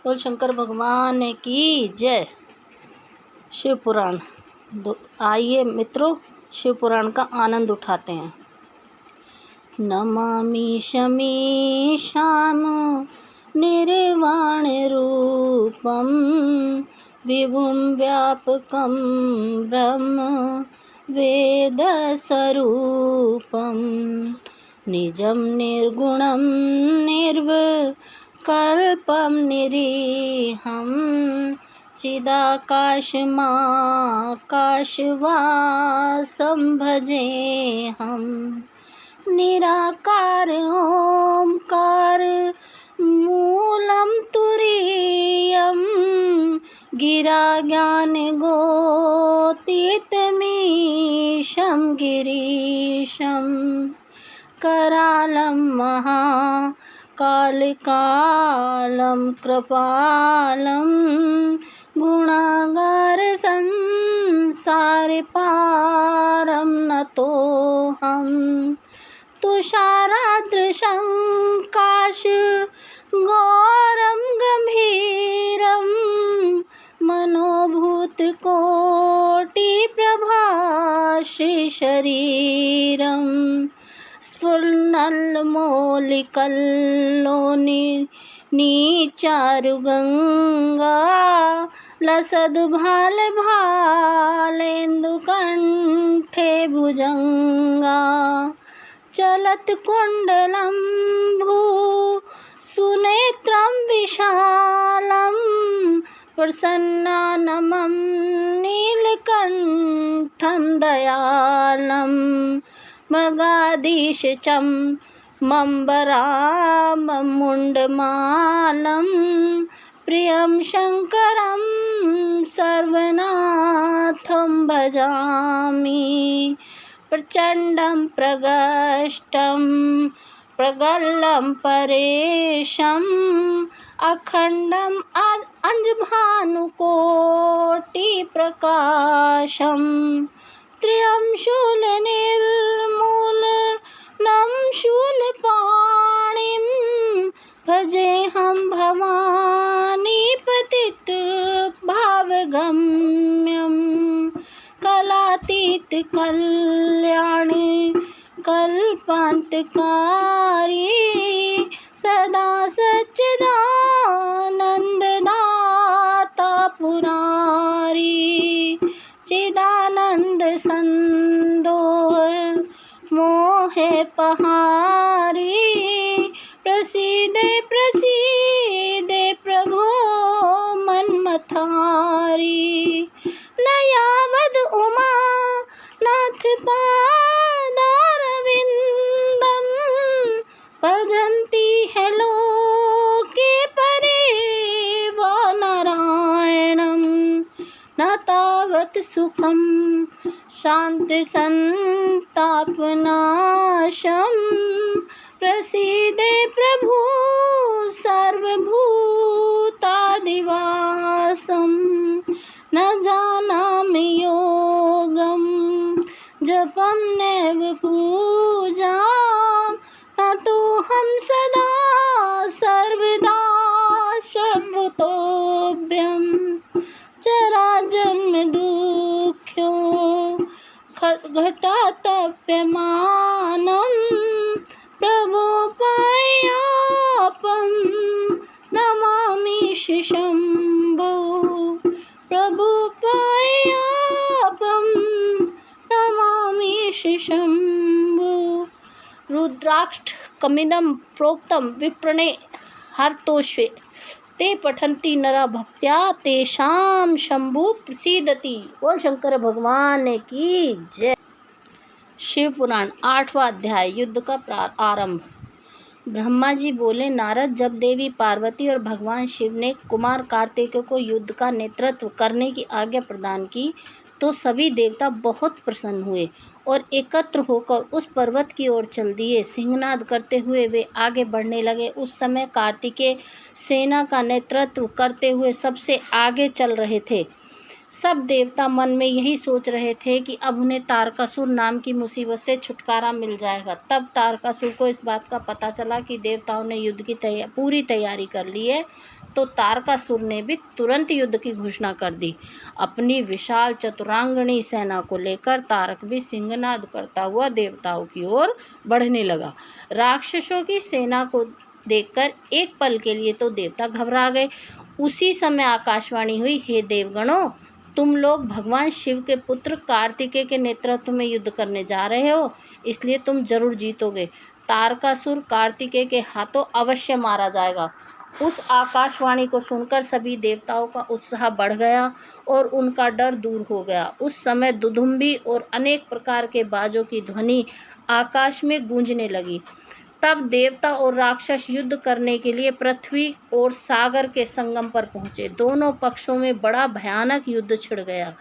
बोल शंकर भगवान की जय। शिव पुराण। आइए मित्रों, शिव पुराण का आनंद उठाते हैं। नमामि शमीशाम निर्वाण रूपम विभुम व्यापकम ब्रह्म वेद स्वरूपम निजं निर्गुणं निर्विकल्पं निरीहं चिदाकाशमाकाशवासं भजेऽहं निराकार ओंकार मूलं तुरीयं गिरा ज्ञानगोतीतमीशं गिरीशं करालं महाकालकालं कृपालं गुणागार संसारपारं नतोऽहं तुषारादृशं काशगौरं गम्भीरं मनोभूतकोटिप्रभाश्रीशरीरं स्फुरन्नल्लोलिकल्लोनिचारुगङ्गा लसद्भालेन्दुकण्ठे भुजङ्गा चलत्कुण्डलं भूसुनेत्रं विशालं प्रसन्नाननं नीलकण्ठं दयालं मृगाधीशचं मम्बराममुण्डमालं प्रियं शङ्करं सर्वनाथं भजामि प्रचण्डं प्रगष्टं प्रगल्लं परेशम् अखण्डम् अञ्जभानुकोटिप्रकाशं त्र्यं शूलनिर्मूलनं शूलपाणिं भजेऽहं भवानीपतितभावगम्यं कलातीत कल्याणी कल्पान्तकारी सदा सच्चिदानन्ददाता पुरारी चिदानन्द संदोह मोहे पहारी प्रसीदे प्रसीदे प्रभो मन्मथारी न यावद उमा नाथ पादारविन्दं भजन्ति है लोके परिव नारायणं न तावत् सुखं शान्तिसन्तापनाशं प्रसीदे प्रभु सर्वभूतादिवासं न जानामि योगं जपं नैव पूजां न तोऽहं सदा सर्वदा सर्वतोभ्यं जराजन्म दुःख्यो घटातप्यमानं प्रभोपायापं नमामि शम्भो प्रभुपायापं नमामि शम्भो। रुद्राक्ष कमिदं प्रोक्तं विप्रणे हर्तोष्वे ते पठन्ति नरा भक्त्या तेषां शंभु प्रसीदति। बोल शंकर भगवान की जय। शिव पुराण 8वां अध्याय। युद्ध का आरंभ। ब्रह्मा जी बोले, नारद, जब देवी पार्वती और भगवान शिव ने कुमार कार्तिकेय को युद्ध का नेतृत्व करने की आज्ञा प्रदान की तो सभी देवता बहुत प्रसन्न हुए और एकत्र होकर उस पर्वत की ओर चल दिए। सिंहनाद करते हुए वे आगे बढ़ने लगे। उस समय कार्तिकेय सेना का नेतृत्व करते हुए सबसे आगे चल रहे थे। सब देवता मन में यही सोच रहे थे कि अब उन्हें तारकासुर नाम की मुसीबत से छुटकारा मिल जाएगा। तब तारकासुर को इस बात का पता चला कि देवताओं ने युद्ध की पूरी तैयारी कर ली है, तो तारकासुर ने भी तुरंत युद्ध की घोषणा कर दी। अपनी विशाल चतुरांगणी सेना को लेकर तारक भी सिंहनाद करता हुआ देवताओं की ओर बढ़ने लगा। राक्षसों की सेना को देखकर एक पल के लिए तो देवता घबरा गए। उसी समय आकाशवाणी हुई, हे देवगणों, तुम लोग भगवान शिव के पुत्र कार्तिकेय के नेतृत्व में युद्ध करने जा रहे हो, इसलिए तुम जरूर जीतोगे। तारकासुर कार्तिकेय के हाथों अवश्य मारा जाएगा। उस आकाशवाणी को सुनकर सभी देवताओं का उत्साह बढ़ गया और उनका डर दूर हो गया। उस समय दुदुम्बी और अनेक प्रकार के बाजों की ध्वनि आकाश में गूंजने लगी। तब देवता और राक्षस युद्ध करने के लिए पृथ्वी और सागर के संगम पर पहुंचे। दोनों पक्षों में बड़ा भयानक युद्ध छिड़ गया।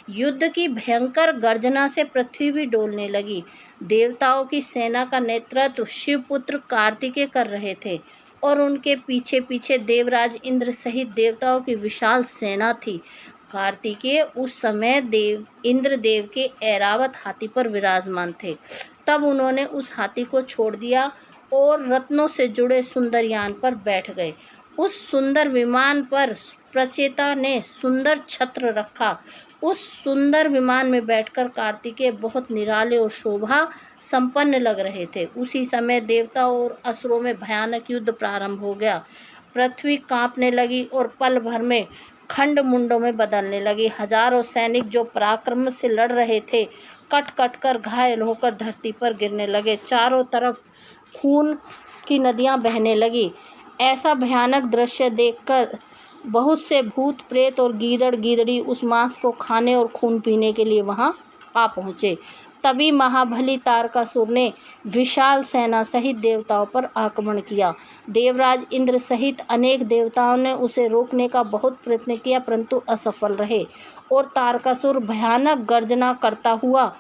युद्ध की भयंकर गर्जना से पृथ्वी भी डोलने लगी। देवताओं की सेना का नेतृत्व शिवपुत्र कार्तिकेय कर रहे थे और उनके पीछे पीछे देवराज इंद्र सहित देवताओं की विशाल सेना थी। कार्तिकेय उस समय इंद्रदेव के ऐरावत हाथी पर विराजमान थे। तब उन्होंने उस हाथी को छोड़ दिया और रत्नों से जुड़े सुंदर यान पर बैठ गए। उस सुंदर विमान पर प्रचेता ने सुंदर छत्र रखा। उस सुंदर विमान में बैठकर कार्तिकेय बहुत निराले और शोभा संपन्न लग रहे थे। उसी समय देवताओं और असुरों में भयानक युद्ध प्रारंभ हो गया। पृथ्वी कांपने लगी और पल भर में खंड मुंडों में बदलने लगी। हजारों सैनिक जो पराक्रम से लड़ रहे थे, कट कट कर घायल होकर धरती पर गिरने लगे। चारों तरफ खून की नदियां बहने लगी। ऐसा भयानक दृश्य देखकर बहुत से भूत प्रेत और गीदड़ गीदड़ी उस मांस को खाने और खून पीने के लिए वहां आ पहुंचे। तभी महाबली तारकासुर ने विशाल सेना सहित देवताओं पर आक्रमण किया। देवराज इंद्र सहित अनेक देवताओं ने उसे रोकने का बहुत प्रयत्न किया, परंतु असफल रहे और तारकासुर भयानक गर्जना करता हुआ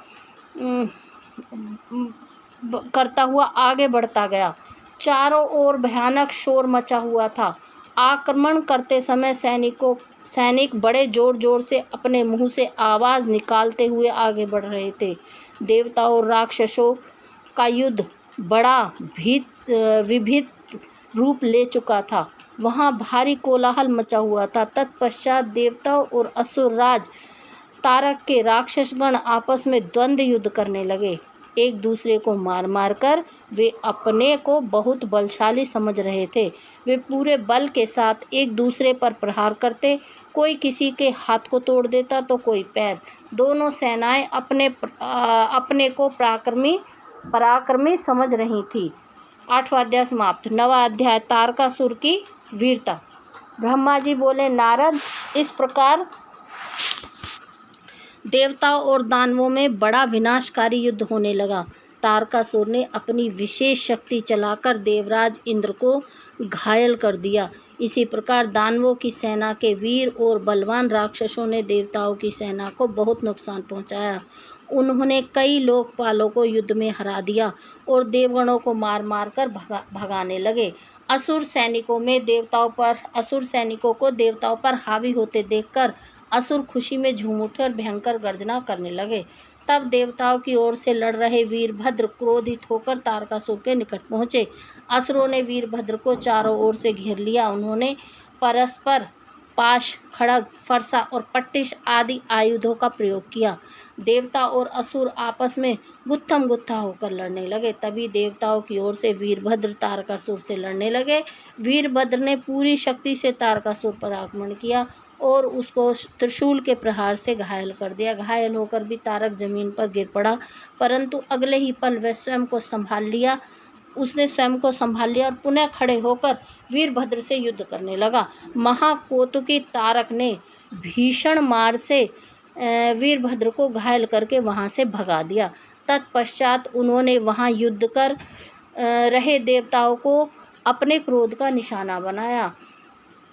आगे बढ़ता गया। चारों ओर भयानक शोर मचा हुआ था। आक्रमण करते समय सैनिक बड़े जोर जोर से अपने मुंह से आवाज़ निकालते हुए आगे बढ़ रहे थे। देवताओं और राक्षसों का युद्ध बड़ा विभीत रूप ले चुका था। वहाँ भारी कोलाहल मचा हुआ था। तत्पश्चात देवताओं और असुर राज तारक के राक्षसगण आपस में द्वंद्व युद्ध करने लगे। एक दूसरे को मार मार कर वे अपने को बहुत बलशाली समझ रहे थे। वे पूरे बल के साथ एक दूसरे पर प्रहार करते। कोई किसी के हाथ को तोड़ देता तो कोई पैर। दोनों सेनाएं अपने को पराक्रमी समझ रही थी। 8वां अध्याय समाप्त। 9वां अध्याय तारकासुर की वीरता। ब्रह्मा जी बोले, नारद, इस प्रकार देवताओं और दानवों में बड़ा विनाशकारी युद्ध होने लगा। तारकासुर ने अपनी विशेष शक्ति चलाकर देवराज इंद्र को घायल कर दिया। इसी प्रकार दानवों की सेना के वीर और बलवान राक्षसों ने देवताओं की सेना को बहुत नुकसान पहुंचाया। उन्होंने कई लोकपालों को युद्ध में हरा दिया और देवगणों को मार मार कर भगाने लगे। असुर सैनिकों को देवताओं पर हावी होते देखकर असुर खुशी में झूम उठे और भयंकर गर्जना करने लगे। तब देवताओं की ओर से लड़ रहे वीरभद्र क्रोधित होकर तारकासुर के निकट पहुंचे। असुरों ने वीरभद्र को चारों ओर से घेर लिया। उन्होंने परस्पर पाश, खड्ग, फरसा और पट्टिश आदि आयुधों का प्रयोग किया। देवता और असुर आपस में गुत्थम गुत्था होकर लड़ने लगे। तभी देवताओं की ओर से वीरभद्र तारकासुर से लड़ने लगे। वीरभद्र ने पूरी शक्ति से तारकासुर पर आक्रमण किया और उसको त्रिशूल के प्रहार से घायल कर दिया। घायल होकर भी तारक जमीन पर गिर पड़ा, परंतु अगले ही पल वह स्वयं को संभाल लिया और पुनः खड़े होकर वीरभद्र से युद्ध करने लगा। महाकोतुकी तारक ने भीषण मार से वीरभद्र को घायल करके वहां से भगा दिया। तत्पश्चात उन्होंने वहां युद्ध कर रहे देवताओं को अपने क्रोध का निशाना बनाया।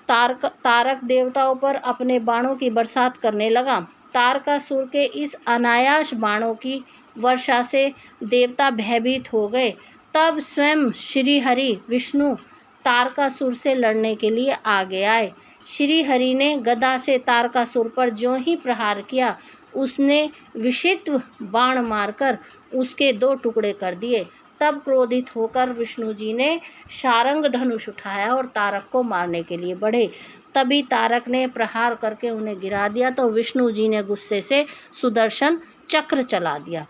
तारक देवताओं पर अपने बाणों की बरसात करने लगा। तारकासुर के इस अनायास बाणों की वर्षा से देवता भयभीत हो गए। तब स्वयं श्री हरि विष्णु तारकासुर से लड़ने के लिए आगे आए। श्री हरि ने गदा से तारकासुर पर ज्यों ही प्रहार किया, उसने विषिक्त बाण मारकर उसके 2 टुकड़े कर दिए। तब क्रोधित होकर विष्णु जी ने शारंग धनुष उठाया और तारक को मारने के लिए बढ़े। तभी तारक ने प्रहार करके उन्हें गिरा दिया तो विष्णु जी ने गुस्से से सुदर्शन चक्र चला दिया।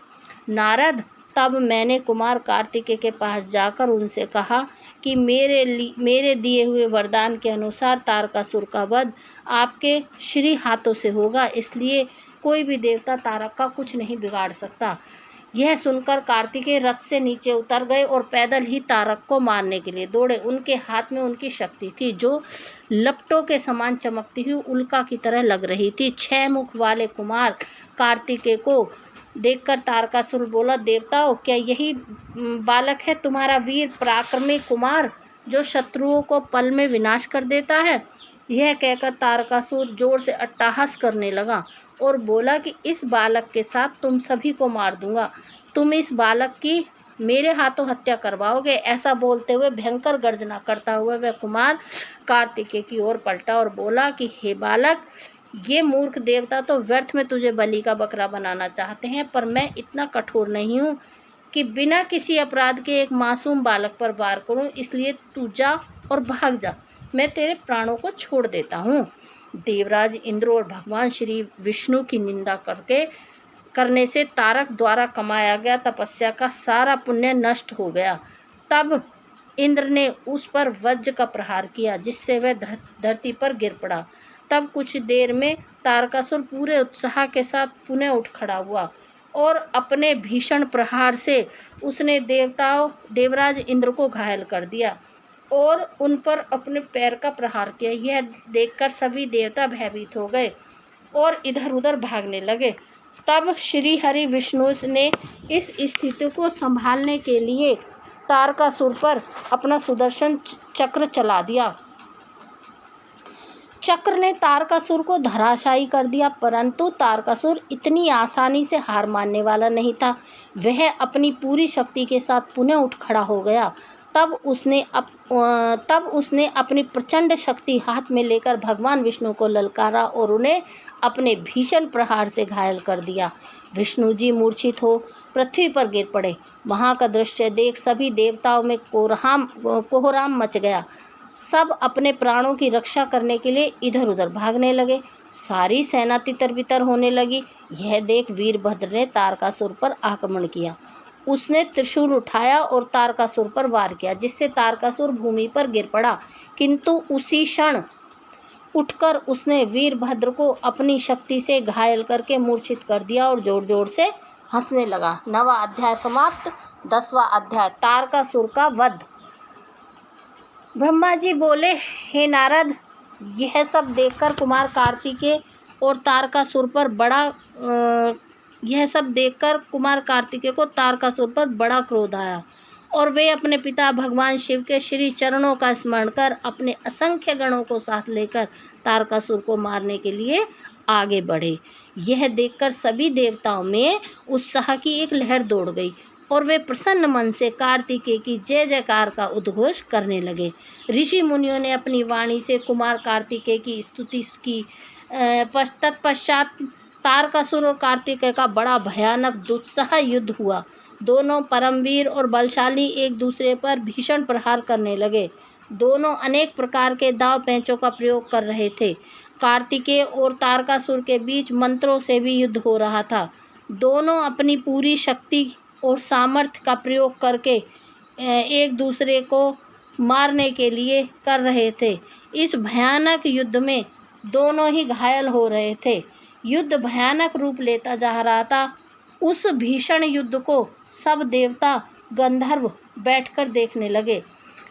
नारद, तब मैंने कुमार कार्तिकेय के पास जाकर उनसे कहा कि मेरे दिए हुए वरदान के अनुसार तारकासुर का वध आपके श्री हाथों से होगा, इसलिए कोई भी देवता तारक का कुछ नहीं बिगाड़ सकता। यह सुनकर कार्तिकेय रथ से नीचे उतर गए और पैदल ही तारक को मारने के लिए दौड़े। उनके हाथ में उनकी शक्ति थी जो लपटों के समान चमकती हुई उल्का की तरह लग रही थी। 6 मुख वाले कुमार कार्तिकेय को देखकर तारकासुर बोला, देवताओं, क्या यही बालक है तुम्हारा वीर पराक्रमी कुमार जो शत्रुओं को पल में विनाश कर देता है? यह कहकर तारकासुर जोर से अट्टहास करने लगा और बोला कि इस बालक के साथ तुम सभी को मार दूंगा। तुम इस बालक की मेरे हाथों हत्या करवाओगे। ऐसा बोलते हुए भयंकर गर्जना करता हुआ वह कुमार कार्तिकेय की ओर पलटा और बोला कि हे बालक, ये मूर्ख देवता तो व्यर्थ में तुझे बलि का बकरा बनाना चाहते हैं, पर मैं इतना कठोर नहीं हूँ कि बिना किसी अपराध के एक मासूम बालक पर वार करूँ। इसलिए तू जा और भाग जा, मैं तेरे प्राणों को छोड़ देता हूँ। देवराज इंद्र और भगवान श्री विष्णु की निंदा करने से तारक द्वारा कमाया गया तपस्या का सारा पुण्य नष्ट हो गया। तब इंद्र ने उस पर वज्र का प्रहार किया जिससे वह धरती पर गिर पड़ा। तब कुछ देर में तारकासुर पूरे उत्साह के साथ पुनः उठ खड़ा हुआ और अपने भीषण प्रहार से उसने देवराज इंद्र को घायल कर दिया और उन पर अपने पैर का प्रहार किया। यह देखकर सभी देवता भयभीत हो गए और इधर उधर भागने लगे। तब श्री हरि विष्णु ने इस स्थिति को संभालने के लिए तारकासुर पर अपना सुदर्शन चक्र चला दिया। चक्र ने तारकासुर को धराशायी कर दिया, परंतु तारकासुर इतनी आसानी से हार मानने वाला नहीं था। वह अपनी पूरी शक्ति के साथ पुनः उठ खड़ा हो गया। तब उसने अपनी प्रचंड शक्ति हाथ में लेकर भगवान विष्णु को ललकारा और उन्हें अपने भीषण प्रहार से घायल कर दिया। विष्णु जी मूर्छित हो पृथ्वी पर गिर पड़े। वहाँ का दृश्य देख सभी देवताओं में कोहराम मच गया। सब अपने प्राणों की रक्षा करने के लिए इधर उधर भागने लगे। सारी सेना तितर बितर होने लगी। यह देख वीरभद्र ने तारकासुर पर आक्रमण किया। उसने त्रिशूल उठाया और तारकासुर पर वार किया, जिससे तारकासुर भूमि पर गिर पड़ा। किंतु उसी क्षण उठकर उसने वीरभद्र को अपनी शक्ति से घायल करके मूर्छित कर दिया और जोर जोर से हंसने लगा। 9वां अध्याय समाप्त। 10वां अध्याय तारकासुर का वध। ब्रह्मा जी बोले, हे नारद, यह सब देखकर कुमार कार्तिकेय और तारकासुर पर को तारकासुर पर बड़ा क्रोध आया और वे अपने पिता भगवान शिव के श्री चरणों का स्मरण कर अपने असंख्य गणों को साथ लेकर तारकासुर को मारने के लिए आगे बढ़े। यह देखकर सभी देवताओं में उत्साह की एक लहर दौड़ गई और वे प्रसन्न मन से कार्तिकेय की जय जयकार का उद्घोष करने लगे। ऋषि मुनियों ने अपनी वाणी से कुमार कार्तिकेय की स्तुति की। तत्पश्चात तारकासुर और कार्तिकेय का बड़ा भयानक दुस्सह युद्ध हुआ। दोनों परमवीर और बलशाली एक दूसरे पर भीषण प्रहार करने लगे। दोनों अनेक प्रकार के दाव पेंचों का प्रयोग कर रहे थे। कार्तिकेय और तारकासुर के बीच मंत्रों से भी युद्ध हो रहा था। दोनों अपनी पूरी शक्ति और सामर्थ्य का प्रयोग करके एक दूसरे को मारने के लिए कर रहे थे। इस भयानक युद्ध में दोनों ही घायल हो रहे थे। युद्ध भयानक रूप लेता जा रहा था। उस भीषण युद्ध को सब देवता गंधर्व बैठकर देखने लगे।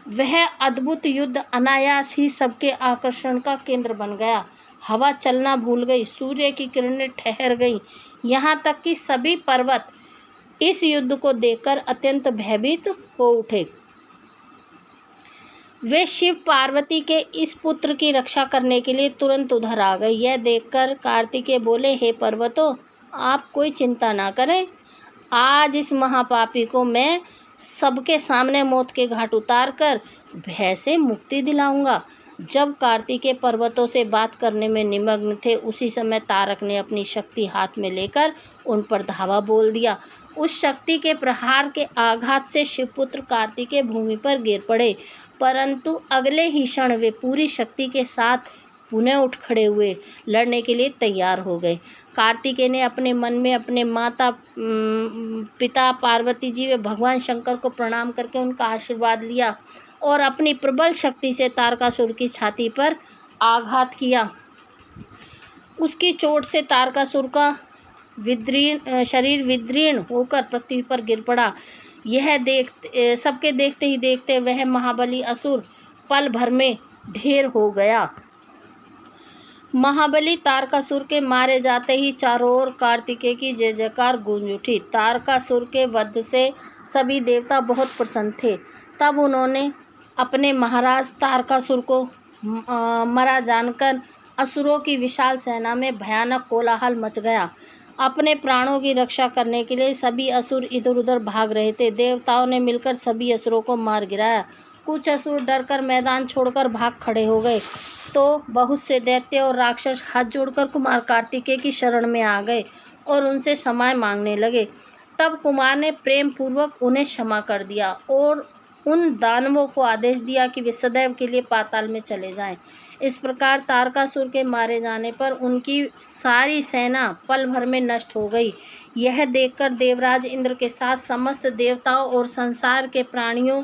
वह अद्भुत युद्ध अनायास ही सबके आकर्षण का केंद्र बन गया। हवा चलना भूल गई, सूर्य की किरणें ठहर गईं, यहाँ तक कि सभी पर्वत इस युद्ध को देखकर अत्यंत भयभीत हो उठे। वे शिव पार्वती के इस पुत्र की रक्षा करने के लिए तुरंत उधर आ गए। यह देखकर कार्तिकेय बोले, हे पर्वतों, आप कोई चिंता ना करें। आज इस महापापी को मैं सबके सामने मौत के घाट उतार कर भय से मुक्ति दिलाऊंगा। जब कार्तिकेय पर्वतों से बात करने में निमग्न थे, उसी समय तारक ने अपनी शक्ति हाथ में लेकर उन पर धावा बोल दिया। उस शक्ति के प्रहार के आघात से शिवपुत्र कार्तिकेय भूमि पर गिर पड़े, परंतु अगले ही क्षण वे पूरी शक्ति के साथ पुनः उठ खड़े हुए, लड़ने के लिए तैयार हो गए। कार्तिकेय ने अपने मन में अपने माता पिता पार्वती जी व भगवान शंकर को प्रणाम करके उनका आशीर्वाद लिया और अपनी प्रबल शक्ति से तारकासुर की छाती पर आघात किया। उसकी चोट से तारकासुर का शरीर विदीर्ण होकर पृथ्वी पर गिर पड़ा। सबके देखते ही देखते वह महाबली असुर पल भर में ढेर हो गया। महाबली तारकासुर के मारे जाते ही चारों ओर कार्तिकेय की जय जयकार गूंज उठी। तारकासुर के वध से सभी देवता बहुत प्रसन्न थे। तब उन्होंने अपने महाराज तारकासुर को मरा जानकर असुरों की विशाल सेना में भयानक कोलाहल मच गया। अपने प्राणों की रक्षा करने के लिए सभी असुर इधर उधर भाग रहे थे। देवताओं ने मिलकर सभी असुरों को मार गिराया। कुछ असुर डरकर मैदान छोड़कर भाग खड़े हो गए, तो बहुत से दैत्य और राक्षस हाथ जोड़कर कुमार कार्तिकेय की शरण में आ गए और उनसे क्षमा मांगने लगे। तब कुमार ने प्रेम पूर्वक उन्हें क्षमा कर दिया और उन दानवों को आदेश दिया कि वे सदैव के लिए पाताल में चले जाएं। इस प्रकार तारकासुर के मारे जाने पर उनकी सारी सेना पल भर में नष्ट हो गई। यह देखकर देवराज इंद्र के साथ समस्त देवताओं और संसार के प्राणियों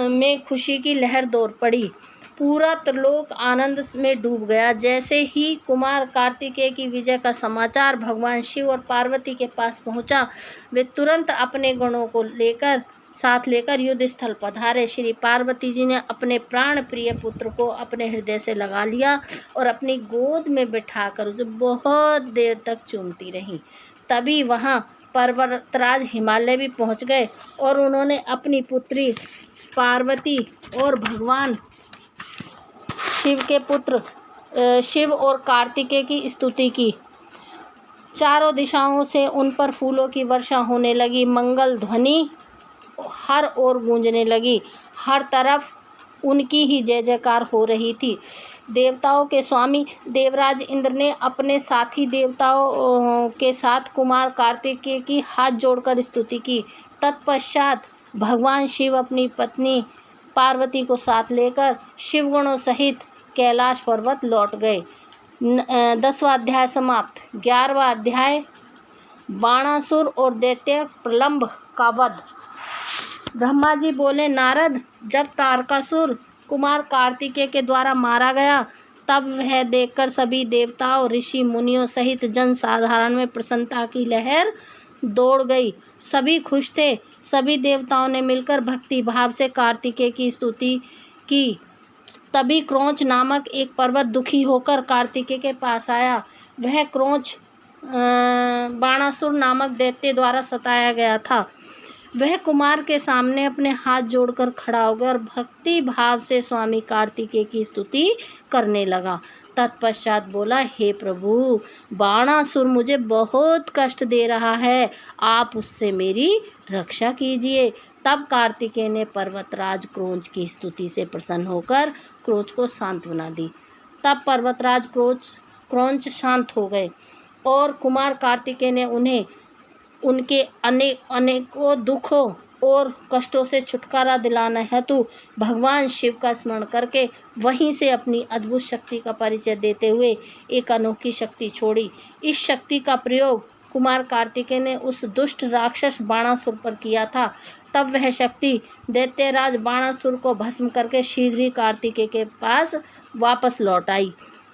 में खुशी की लहर दौड़ पड़ी। पूरा त्रिलोक आनंद में डूब गया। जैसे ही कुमार कार्तिकेय की विजय का समाचार भगवान शिव और पार्वती के पास पहुंचा, वे तुरंत अपने गणों को साथ लेकर युद्ध स्थल पधारे। श्री पार्वती जी ने अपने प्राण प्रिय पुत्र को अपने हृदय से लगा लिया और अपनी गोद में बिठाकर उसे बहुत देर तक चूमती रहीं। तभी वहां पर्वतराज हिमालय भी पहुंच गए और उन्होंने अपनी पुत्री पार्वती और भगवान शिव के पुत्र शिव और कार्तिकेय की स्तुति की। चारों दिशाओं से उन पर फूलों की वर्षा होने लगी। मंगल ध्वनि हर ओर गूंजने लगी। हर तरफ उनकी ही जय जयकार हो रही थी। देवताओं के स्वामी देवराज इंद्र ने अपने साथी देवताओं के साथ कुमार कार्तिकेय की हाथ जोड़कर स्तुति की। तत्पश्चात भगवान शिव अपनी पत्नी पार्वती को साथ लेकर शिवगणों सहित कैलाश पर्वत लौट गए। 10वां अध्याय समाप्त। 11वां अध्याय बाणासुर और दैत्य प्रलंब का वध। ब्रह्मा जी बोले, नारद, जब तारकासुर कुमार कार्तिकेय के द्वारा मारा गया, तब वह देखकर सभी देवताओं, ऋषि मुनियों सहित जन साधारण में प्रसन्नता की लहर दौड़ गई। सभी खुश थे। सभी देवताओं ने मिलकर भक्ति भाव से कार्तिकेय की स्तुति की। तभी क्रौंच नामक एक पर्वत दुखी होकर कार्तिकेय के पास आया। वह क्रौंच बाणासुर नामक दैत्य द्वारा सताया गया था। वह कुमार के सामने अपने हाथ जोड़कर खड़ा हो गया और भक्ति भाव से स्वामी कार्तिकेय की स्तुति करने लगा। तत्पश्चात बोला, हे प्रभु, बाणासुर मुझे बहुत कष्ट दे रहा है, आप उससे मेरी रक्षा कीजिए। तब कार्तिकेय ने पर्वतराज क्रौंच की स्तुति से प्रसन्न होकर क्रौंच को सांत्वना दी। तब पर्वतराज क्रौंच शांत हो गए और कुमार कार्तिकेय ने उन्हें उनके अनेकों दुखों और कष्टों से छुटकारा दिलाना हेतु भगवान शिव का स्मरण करके वहीं से अपनी अद्भुत शक्ति का परिचय देते हुए एक अनोखी शक्ति छोड़ी। इस शक्ति का प्रयोग कुमार कार्तिकेय ने उस दुष्ट राक्षस बाणासुर पर किया था। तब वह शक्ति दैत्यराज बाणासुर को भस्म करके शीघ्र ही कार्तिकेय के पास वापस लौट आई।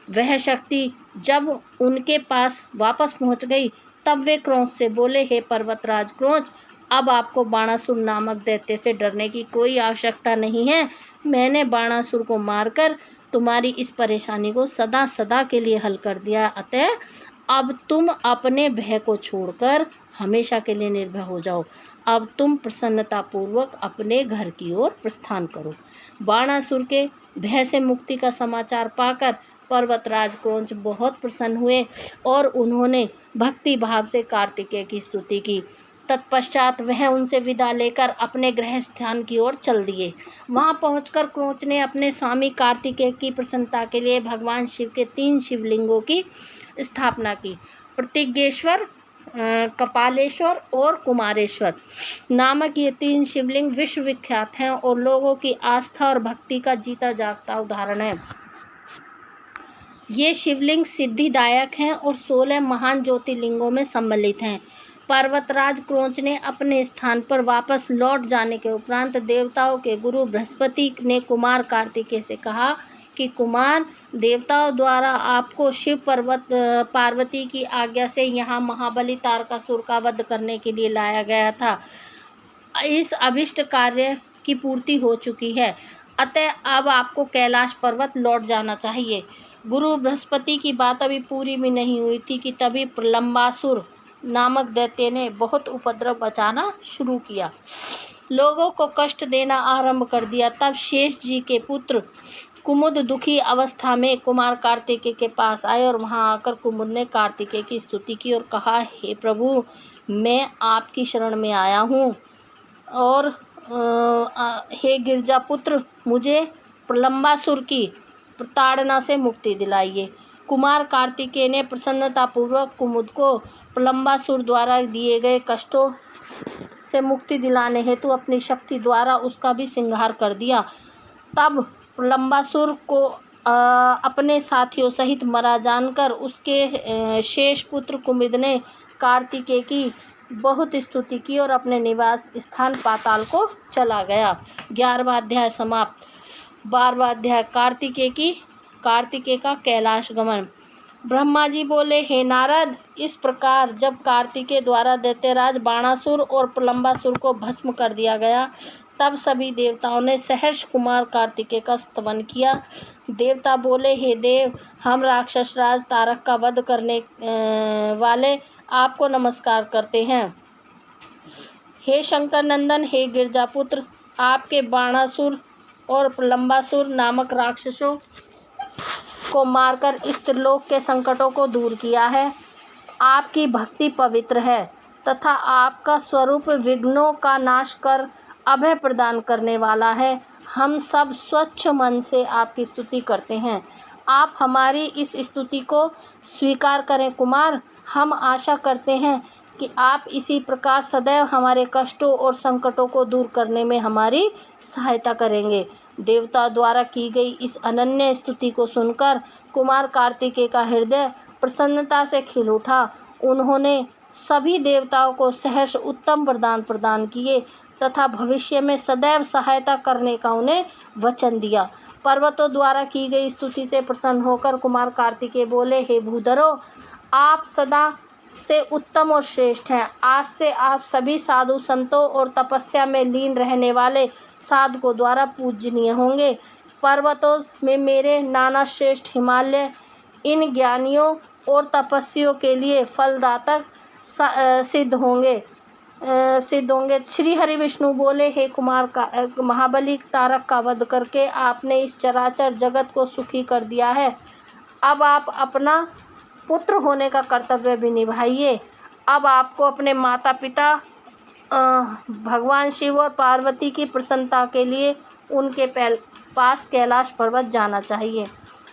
वह शक्ति जब उनके पास वापस पहुंच गई, तब वे क्रौंच से बोले, हे पर्वतराज क्रौंच, अब आपको बाणासुर नामक दैत्य से डरने की कोई आवश्यकता नहीं है। मैंने बाणासुर को मारकर तुम्हारी इस परेशानी को सदा सदा के लिए हल कर दिया। अतः अब तुम अपने भय को छोड़कर हमेशा के लिए निर्भय हो जाओ। अब तुम प्रसन्नतापूर्वक अपने घर की ओर प्रस्थान करो। बाणासुर के भय से मुक्ति का समाचार पाकर पर्वतराज क्रौंच बहुत प्रसन्न हुए और उन्होंने भक्ति भाव से कार्तिकेय की स्तुति की। तत्पश्चात वह उनसे विदा लेकर अपने गृह स्थान की ओर चल दिए। वहां पहुंचकर क्रोंच ने अपने स्वामी कार्तिकेय की प्रसन्नता के लिए भगवान शिव के 3 शिवलिंगों की स्थापना की। प्रतिज्ञेश्वर, कपालेश्वर और कुमारेश्वर नामक ये 3 शिवलिंग विश्वविख्यात हैं और लोगों की आस्था और भक्ति का जीता जागता उदाहरण है। ये शिवलिंग सिद्धिदायक हैं और 16 महान ज्योतिर्लिंगों में सम्मिलित हैं। पर्वतराज क्रोंच ने अपने स्थान पर वापस लौट जाने के उपरांत देवताओं के गुरु बृहस्पति ने कुमार कार्तिकेय से कहा कि कुमार, देवताओं द्वारा आपको शिव पार्वती की आज्ञा से यहाँ महाबली तारकासुर का वध करने के लिए लाया गया था। इस अभिष्ट कार्य की पूर्ति हो चुकी है, अतः अब आपको कैलाश पर्वत लौट जाना चाहिए। गुरु बृहस्पति की बात अभी पूरी भी नहीं हुई थी कि तभी प्रलंबासुर नामक दैत्य ने बहुत उपद्रव मचाना शुरू किया, लोगों को कष्ट देना आरंभ कर दिया। तब शेष जी के पुत्र कुमुद दुखी अवस्था में कुमार कार्तिकेय के पास आए और वहां आकर कुमुद ने कार्तिकेय की स्तुति की और कहा, हे प्रभु, मैं आपकी शरण में आया हूँ और हे गिरजापुत्र, मुझे प्रलंबासुर की प्रताड़ना से मुक्ति दिलाइए। कुमार कार्तिकेय ने प्रसन्नतापूर्वक कुमुद को प्रलंबासुर द्वारा दिए गए कष्टों से मुक्ति दिलाने हेतु अपनी शक्ति द्वारा उसका भी संहार कर दिया। तब प्रलंबासुर को अपने साथियों सहित मरा जानकर उसके शेष पुत्र कुमुद ने कार्तिकेय की बहुत स्तुति की और अपने निवास स्थान पाताल को चला गया। 11वां अध्याय समाप्त। 12वां अध्याय कार्तिकेय का कैलाश गमन। ब्रह्मा जी बोले, हे नारद, इस प्रकार जब कार्तिकेय द्वारा दैत्यराज बाणासुर और प्रलंबासुर को भस्म कर दिया गया, तब सभी देवताओं ने सहर्ष कुमार कार्तिकेय का स्तवन किया। देवता बोले, हे देव, हम राक्षस राज तारक का वध करने वाले आपको नमस्कार करते हैं। हे शंकर नंदन, हे गिरजापुत्र, आपके बाणासुर और प्रलंबासुर नामक राक्षसों को मारकर इस त्रिलोक के संकटों को दूर किया है। आपकी भक्ति पवित्र है तथा आपका स्वरूप विघ्नों का नाश कर अभय प्रदान करने वाला है। हम सब स्वच्छ मन से आपकी स्तुति करते हैं। आप हमारी इस स्तुति को स्वीकार करें कुमार। हम आशा करते हैं कि आप इसी प्रकार सदैव हमारे कष्टों और संकटों को दूर करने में हमारी सहायता करेंगे। देवता द्वारा की गई इस अनन्य स्तुति को सुनकर कुमार कार्तिकेय का हृदय प्रसन्नता से खिल उठा। उन्होंने सभी देवताओं को सहर्ष उत्तम वरदान प्रदान किए तथा भविष्य में सदैव सहायता करने का उन्हें वचन दिया। पर्वतों द्वारा की गई स्तुति से प्रसन्न होकर कुमार कार्तिकेय बोले, हे भूधरो, आप सदा से उत्तम और श्रेष्ठ हैं। आज से आप सभी साधु संतों और तपस्या में लीन रहने वाले साधकों द्वारा पूजनीय होंगे। पर्वतों में मेरे नाना श्रेष्ठ हिमालय इन ज्ञानियों और तपस्वियों के लिए फलदातक सिद्ध होंगे। श्री हरि विष्णु बोले, हे कुमार का महाबली तारक का वध करके आपने इस चराचर जगत को सुखी कर दिया है। अब आप अपना पुत्र होने का कर्तव्य भी निभाइए। अब आपको अपने माता पिता भगवान शिव और पार्वती की प्रसन्नता के लिए उनके पास कैलाश पर्वत जाना चाहिए।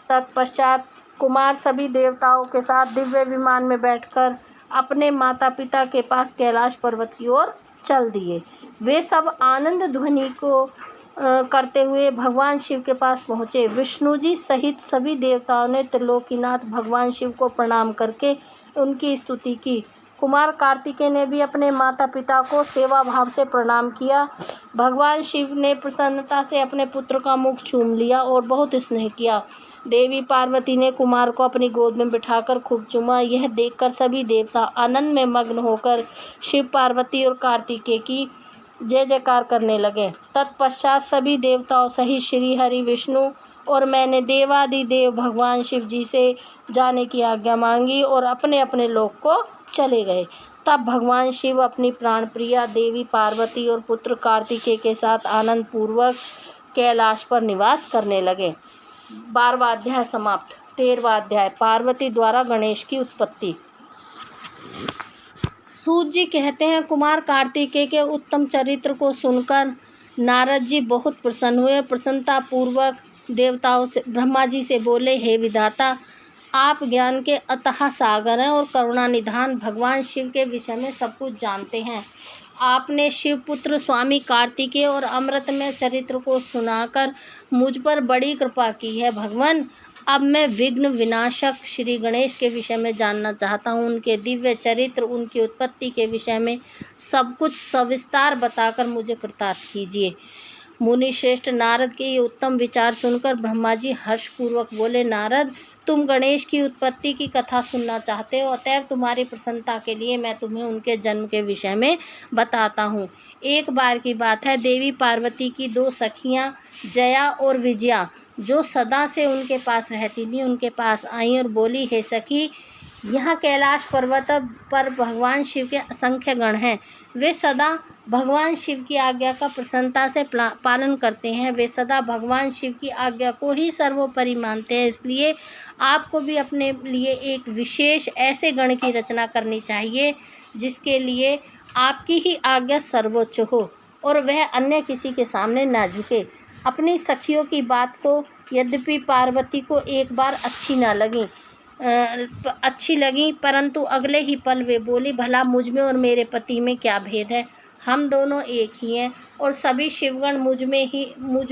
तत्पश्चात कुमार सभी देवताओं के साथ दिव्य विमान में बैठकर अपने माता पिता के पास कैलाश पर्वत की ओर चल दिए। वे सब आनंद ध्वनि को करते हुए भगवान शिव के पास पहुँचे। विष्णु जी सहित सभी देवताओं ने त्रिलोकीनाथ भगवान शिव को प्रणाम करके उनकी स्तुति की। कुमार कार्तिकेय ने भी अपने माता पिता को सेवा भाव से प्रणाम किया। भगवान शिव ने प्रसन्नता से अपने पुत्र का मुख चूम लिया और बहुत स्नेह किया। देवी पार्वती ने कुमार को अपनी गोद में बिठाकर खूब चूमा। यह देखकर सभी देवता आनंद में मग्न होकर शिव, पार्वती और कार्तिकेय की जय जयकार करने लगे। तत्पश्चात सभी देवताओं सहित श्री हरि विष्णु और मैंने देवादिदेव भगवान शिव जी से जाने की आज्ञा मांगी और अपने अपने लोक को चले गए। तब भगवान शिव अपनी प्राण प्रिया देवी पार्वती और पुत्र कार्तिकेय के साथ आनंद पूर्वक कैलाश पर निवास करने लगे। 12वां अध्याय समाप्त। 13वां अध्याय पार्वती द्वारा गणेश की उत्पत्ति। सूत जी कहते हैं, कुमार कार्तिकेय के उत्तम चरित्र को सुनकर नारद जी बहुत प्रसन्न हुए। प्रसन्नता पूर्वक देवताओं से ब्रह्मा जी से बोले, हे विधाता, आप ज्ञान के अथाह सागर हैं और करुणा निधान भगवान शिव के विषय में सब कुछ जानते हैं। आपने शिवपुत्र स्वामी कार्तिकेय और अमृतमय चरित्र को सुनाकर मुझ पर बड़ी कृपा की है। भगवान, अब मैं विघ्न विनाशक श्री गणेश के विषय में जानना चाहता हूँ। उनके दिव्य चरित्र, उनकी उत्पत्ति के विषय में सब कुछ सविस्तार बताकर मुझे कृतार्थ कीजिए। मुनि श्रेष्ठ नारद के ये उत्तम विचार सुनकर ब्रह्मा जी हर्षपूर्वक बोले, नारद, तुम गणेश की उत्पत्ति की कथा सुनना चाहते हो, अतएव तुम्हारी प्रसन्नता के लिए मैं तुम्हें उनके जन्म के विषय में बताता हूँ। एक बार की बात है, देवी पार्वती की 2 सखियाँ जया और विजया, जो सदा से उनके पास रहती थी, उनके पास आई और बोली, हे सखी, यहाँ कैलाश पर्वत पर भगवान शिव के असंख्य गण हैं। वे सदा भगवान शिव की आज्ञा का प्रसन्नता से पालन करते हैं। वे सदा भगवान शिव की आज्ञा को ही सर्वोपरि मानते हैं। इसलिए आपको भी अपने लिए एक विशेष ऐसे गण की रचना करनी चाहिए जिसके लिए आपकी ही आज्ञा सर्वोच्च हो और वह अन्य किसी के सामने ना झुके। अपनी सखियों की बात को यद्यपि पार्वती को एक बार अच्छी लगी, परंतु अगले ही पल वे बोली, भला मुझ में और मेरे पति में क्या भेद है? हम दोनों एक ही हैं और सभी शिवगण मुझ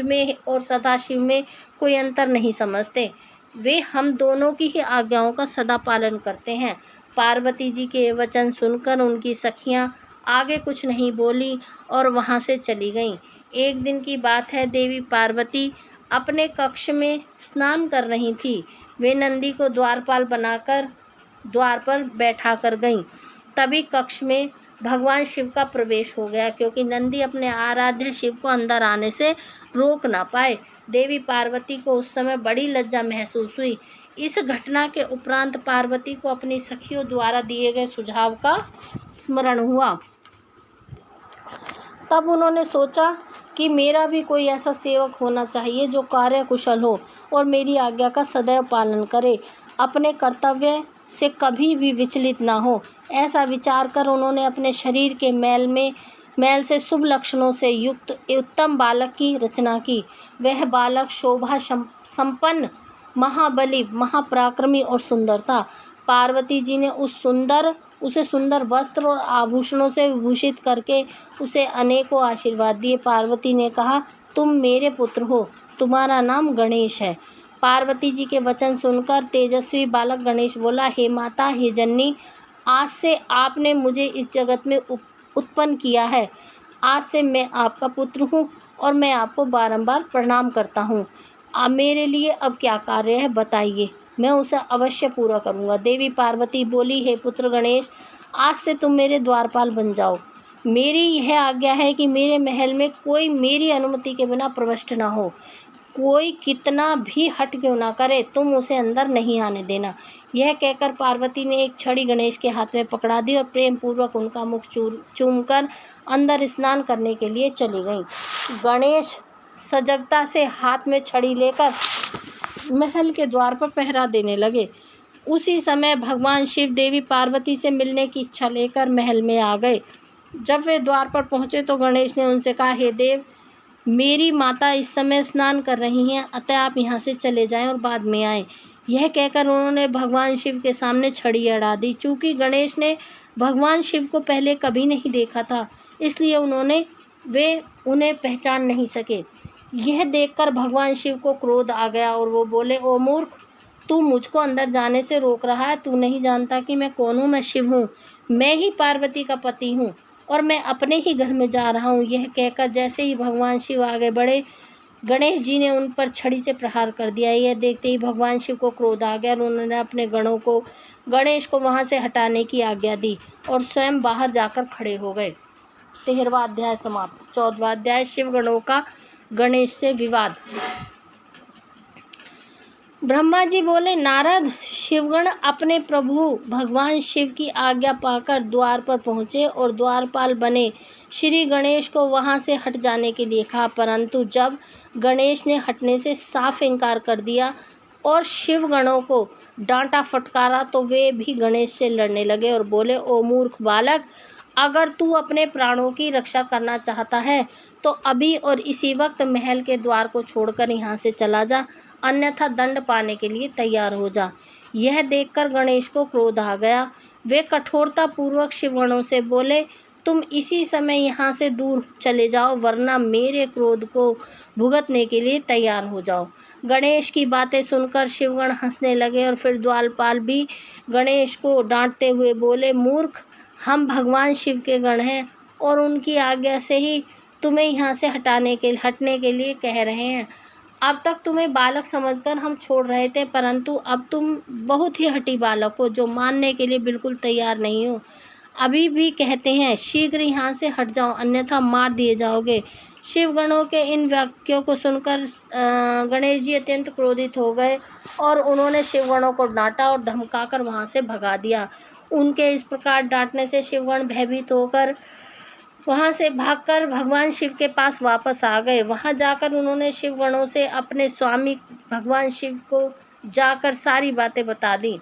में और सदाशिव में कोई अंतर नहीं समझते। वे हम दोनों की ही आज्ञाओं का सदा पालन करते हैं। पार्वती जी के वचन सुनकर उनकी सखियां आगे कुछ नहीं बोली और वहां से चली गईं। एक दिन की बात है, देवी पार्वती अपने कक्ष में स्नान कर रही थी। वे नंदी को द्वारपाल बनाकर द्वार पर बैठा कर गईं। तभी कक्ष में भगवान शिव का प्रवेश हो गया, क्योंकि नंदी अपने आराध्य शिव को अंदर आने से रोक ना पाए। देवी पार्वती को उस समय बड़ी लज्जा महसूस हुई। इस घटना के उपरांत पार्वती को अपनी सखियों द्वारा दिए गए सुझाव का स्मरण हुआ। तब उन्होंने सोचा कि मेरा भी कोई ऐसा सेवक होना चाहिए जो कार्य कुशल हो और मेरी आज्ञा का सदैव पालन करे, अपने कर्तव्य से कभी भी विचलित ना हो। ऐसा विचार कर उन्होंने अपने शरीर के मैल से शुभ लक्षणों से युक्त उत्तम बालक की रचना की। वह बालक शोभा संपन्न, महाबली, महापराक्रमी और सुंदर था। पार्वती जी ने उसे सुंदर वस्त्र और आभूषणों से विभूषित करके उसे अनेकों आशीर्वाद दिए। पार्वती ने कहा, तुम मेरे पुत्र हो, तुम्हारा नाम गणेश है। पार्वती जी के वचन सुनकर तेजस्वी बालक गणेश बोला, हे माता, हे जननी, आज से आपने मुझे इस जगत में उत्पन्न किया है। आज से मैं आपका पुत्र हूँ और मैं आपको बारंबार प्रणाम करता हूँ। मेरे लिए अब क्या कार्य है बताइए, मैं उसे अवश्य पूरा करूँगा। देवी पार्वती बोली, हे पुत्र गणेश, आज से तुम मेरे द्वारपाल बन जाओ। मेरी यह आज्ञा है कि मेरे महल में कोई मेरी अनुमति के बिना प्रविष्ट ना हो। कोई कितना भी हट क्यों ना करे, तुम उसे अंदर नहीं आने देना। यह कहकर पार्वती ने एक छड़ी गणेश के हाथ में पकड़ा दी और प्रेम पूर्वक उनका मुख चूमकर अंदर स्नान करने के लिए चली गईं। गणेश सजगता से हाथ में छड़ी लेकर महल के द्वार पर पहरा देने लगे। उसी समय भगवान शिव देवी पार्वती से मिलने की इच्छा लेकर महल में आ गए। जब वे द्वार पर पहुँचे तो गणेश ने उनसे कहा, हे देव, मेरी माता इस समय स्नान कर रही हैं, अतः आप यहाँ से चले जाएं और बाद में आएं। यह कहकर उन्होंने भगवान शिव के सामने छड़ी अड़ा दी। चूँकि गणेश ने भगवान शिव को पहले कभी नहीं देखा था, इसलिए वे उन्हें पहचान नहीं सके। यह देखकर भगवान शिव को क्रोध आ गया और वो बोले, ओ मूर्ख, तू मुझको अंदर जाने से रोक रहा है। तू नहीं जानता कि मैं कौन हूँ? मैं शिव हूँ, मैं ही पार्वती का पति हूँ और मैं अपने ही घर में जा रहा हूँ। यह कहकर जैसे ही भगवान शिव आगे बढ़े, गणेश जी ने उन पर छड़ी से प्रहार कर दिया। यह देखते ही भगवान शिव को क्रोध आ गया और उन्होंने अपने गणेश को वहाँ से हटाने की आज्ञा दी और स्वयं बाहर जाकर खड़े हो गए। 13वां अध्याय समाप्त। 14वां अध्याय, शिव गणों का गणेश से विवाद। ब्रह्मा जी बोले, नारद, शिवगण अपने प्रभु भगवान शिव की आज्ञा पाकर द्वार पर पहुँचे और द्वारपाल बने श्री गणेश को वहाँ से हट जाने के लिए कहा, परंतु जब गणेश ने हटने से साफ इनकार कर दिया और शिवगणों को डांटा फटकारा तो वे भी गणेश से लड़ने लगे और बोले, ओ मूर्ख बालक, अगर तू अपने प्राणों की रक्षा करना चाहता है तो अभी और इसी वक्त महल के द्वार को छोड़कर यहाँ से चला जा, अन्यथा दंड पाने के लिए तैयार हो जा। यह देखकर गणेश को क्रोध आ गया। वे कठोरता पूर्वक शिवगणों से बोले, तुम इसी समय यहाँ से दूर चले जाओ, वरना मेरे क्रोध को भुगतने के लिए तैयार हो जाओ। गणेश की बातें सुनकर शिवगण हंसने लगे और फिर द्वारपाल भी गणेश को डांटते हुए बोले, मूर्ख, हम भगवान शिव के गण हैं और उनकी आज्ञा से ही तुम्हें यहाँ से हटने के लिए कह रहे हैं। अब तक तुम्हें बालक समझकर हम छोड़ रहे थे, परंतु अब तुम बहुत ही हठी बालक हो जो मानने के लिए बिल्कुल तैयार नहीं हो। अभी भी कहते हैं, शीघ्र यहाँ से हट जाओ, अन्यथा मार दिए जाओगे। शिवगणों के इन वाक्यों को सुनकर गणेश जी अत्यंत क्रोधित हो गए और उन्होंने शिवगणों को डांटा और धमकाकर वहाँ से भगा दिया। उनके इस प्रकार डांटने से शिवगण भयभीत होकर वहाँ से भागकर भगवान शिव के पास वापस आ गए। वहाँ जाकर उन्होंने शिवगणों से अपने स्वामी भगवान शिव को जाकर सारी बातें बता दी।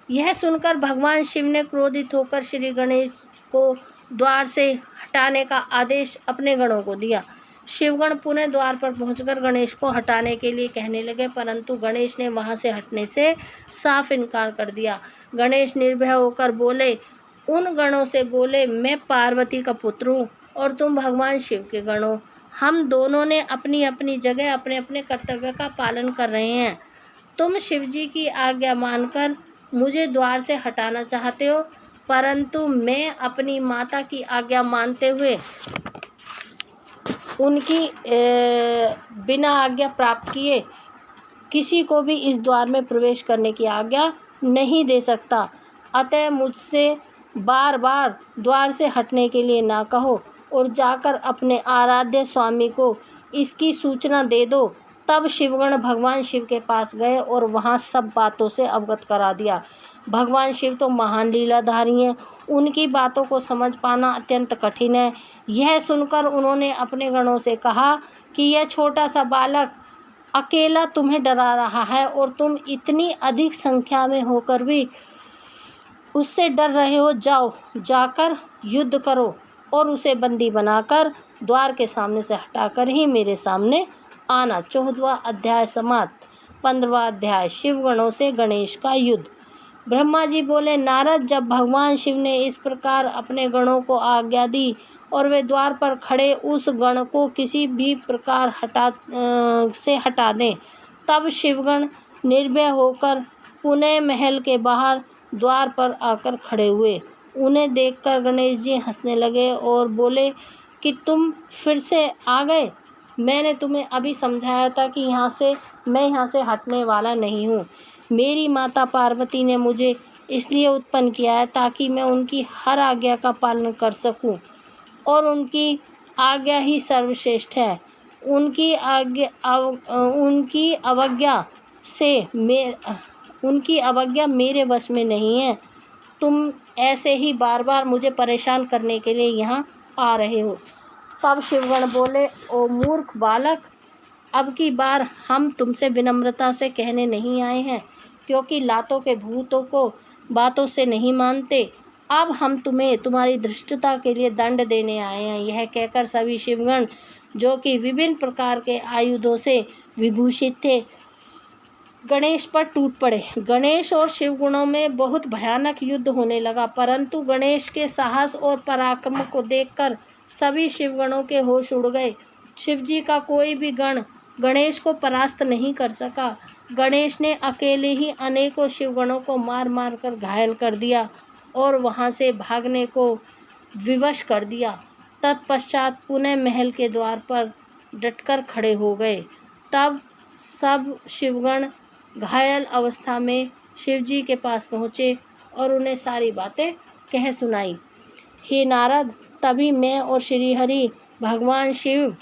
यह सुनकर भगवान शिव ने क्रोधित होकर श्री गणेश को द्वार से हटाने का आदेश अपने गणों को दिया। शिवगण पुनः द्वार पर पहुंचकर गणेश को हटाने के लिए कहने लगे, परंतु गणेश ने वहां से हटने से साफ इनकार कर दिया। गणेश निर्भय होकर बोले, उन गणों से बोले, मैं पार्वती का पुत्र हूँ और तुम भगवान शिव के गण हो। हम दोनों ने अपनी अपनी जगह अपने अपने कर्तव्य का पालन कर रहे हैं। तुम शिवजी की आज्ञा मानकर मुझे द्वार से हटाना चाहते हो, परंतु मैं अपनी माता की आज्ञा मानते हुए उनकी बिना आज्ञा प्राप्त किए किसी को भी इस द्वार में प्रवेश करने की आज्ञा नहीं दे सकता। अतः मुझसे बार बार द्वार से हटने के लिए ना कहो और जाकर अपने आराध्य स्वामी को इसकी सूचना दे दो। तब शिवगण भगवान शिव के पास गए और वहाँ सब बातों से अवगत करा दिया। भगवान शिव तो महान लीलाधारी हैं, उनकी बातों को समझ पाना अत्यंत कठिन है। यह सुनकर उन्होंने अपने गणों से कहा कि यह छोटा सा बालक अकेला तुम्हें डरा रहा है और तुम इतनी अधिक संख्या में होकर भी उससे डर रहे हो। जाओ, जाकर युद्ध करो और उसे बंदी बनाकर द्वार के सामने से हटाकर ही मेरे सामने आना। 14वां अध्याय समाप्त। 15वां अध्याय शिवगणों से गणेश का युद्ध। ब्रह्मा जी बोले, नारद, जब भगवान शिव ने इस प्रकार अपने गणों को आज्ञा दी और वे द्वार पर खड़े उस गण को किसी भी प्रकार हटा दें, तब शिवगण निर्भय होकर पुनः महल के बाहर द्वार पर आकर खड़े हुए। उन्हें देखकर गणेश जी हंसने लगे और बोले कि तुम फिर से आ गए। मैंने तुम्हें अभी समझाया था कि मैं यहाँ से हटने वाला नहीं हूँ। मेरी माता पार्वती ने मुझे इसलिए उत्पन्न किया है ताकि मैं उनकी हर आज्ञा का पालन कर सकूं और उनकी आज्ञा ही सर्वश्रेष्ठ है। उनकी अवज्ञा मेरे वश में नहीं है। तुम ऐसे ही बार बार मुझे परेशान करने के लिए यहाँ आ रहे हो। तब शिवगण बोले, ओ मूर्ख बालक, अब की बार हम तुमसे विनम्रता से कहने नहीं आए हैं, क्योंकि लातों के भूतों को बातों से नहीं मानते। अब हम तुम्हें तुम्हारी धृष्टता के लिए दंड देने आए हैं। यह कहकर सभी शिवगण, जो कि विभिन्न प्रकार के आयुधों से विभूषित थे, गणेश पर टूट पड़े। गणेश और शिवगणों में बहुत भयानक युद्ध होने लगा, परंतु गणेश के साहस और पराक्रम को देखकर सभी शिवगणों के होश उड़ गए। शिवजी का कोई भी गण गणेश को परास्त नहीं कर सका। गणेश ने अकेले ही अनेकों शिवगणों को मार मार कर घायल कर दिया और वहां से भागने को विवश कर दिया। तत्पश्चात पुनः महल के द्वार पर डटकर खड़े हो गए। तब सब शिवगण घायल अवस्था में शिवजी के पास पहुँचे और उन्हें सारी बातें कह सुनाई। हे नारद, तभी मैं और श्रीहरि भगवान शिव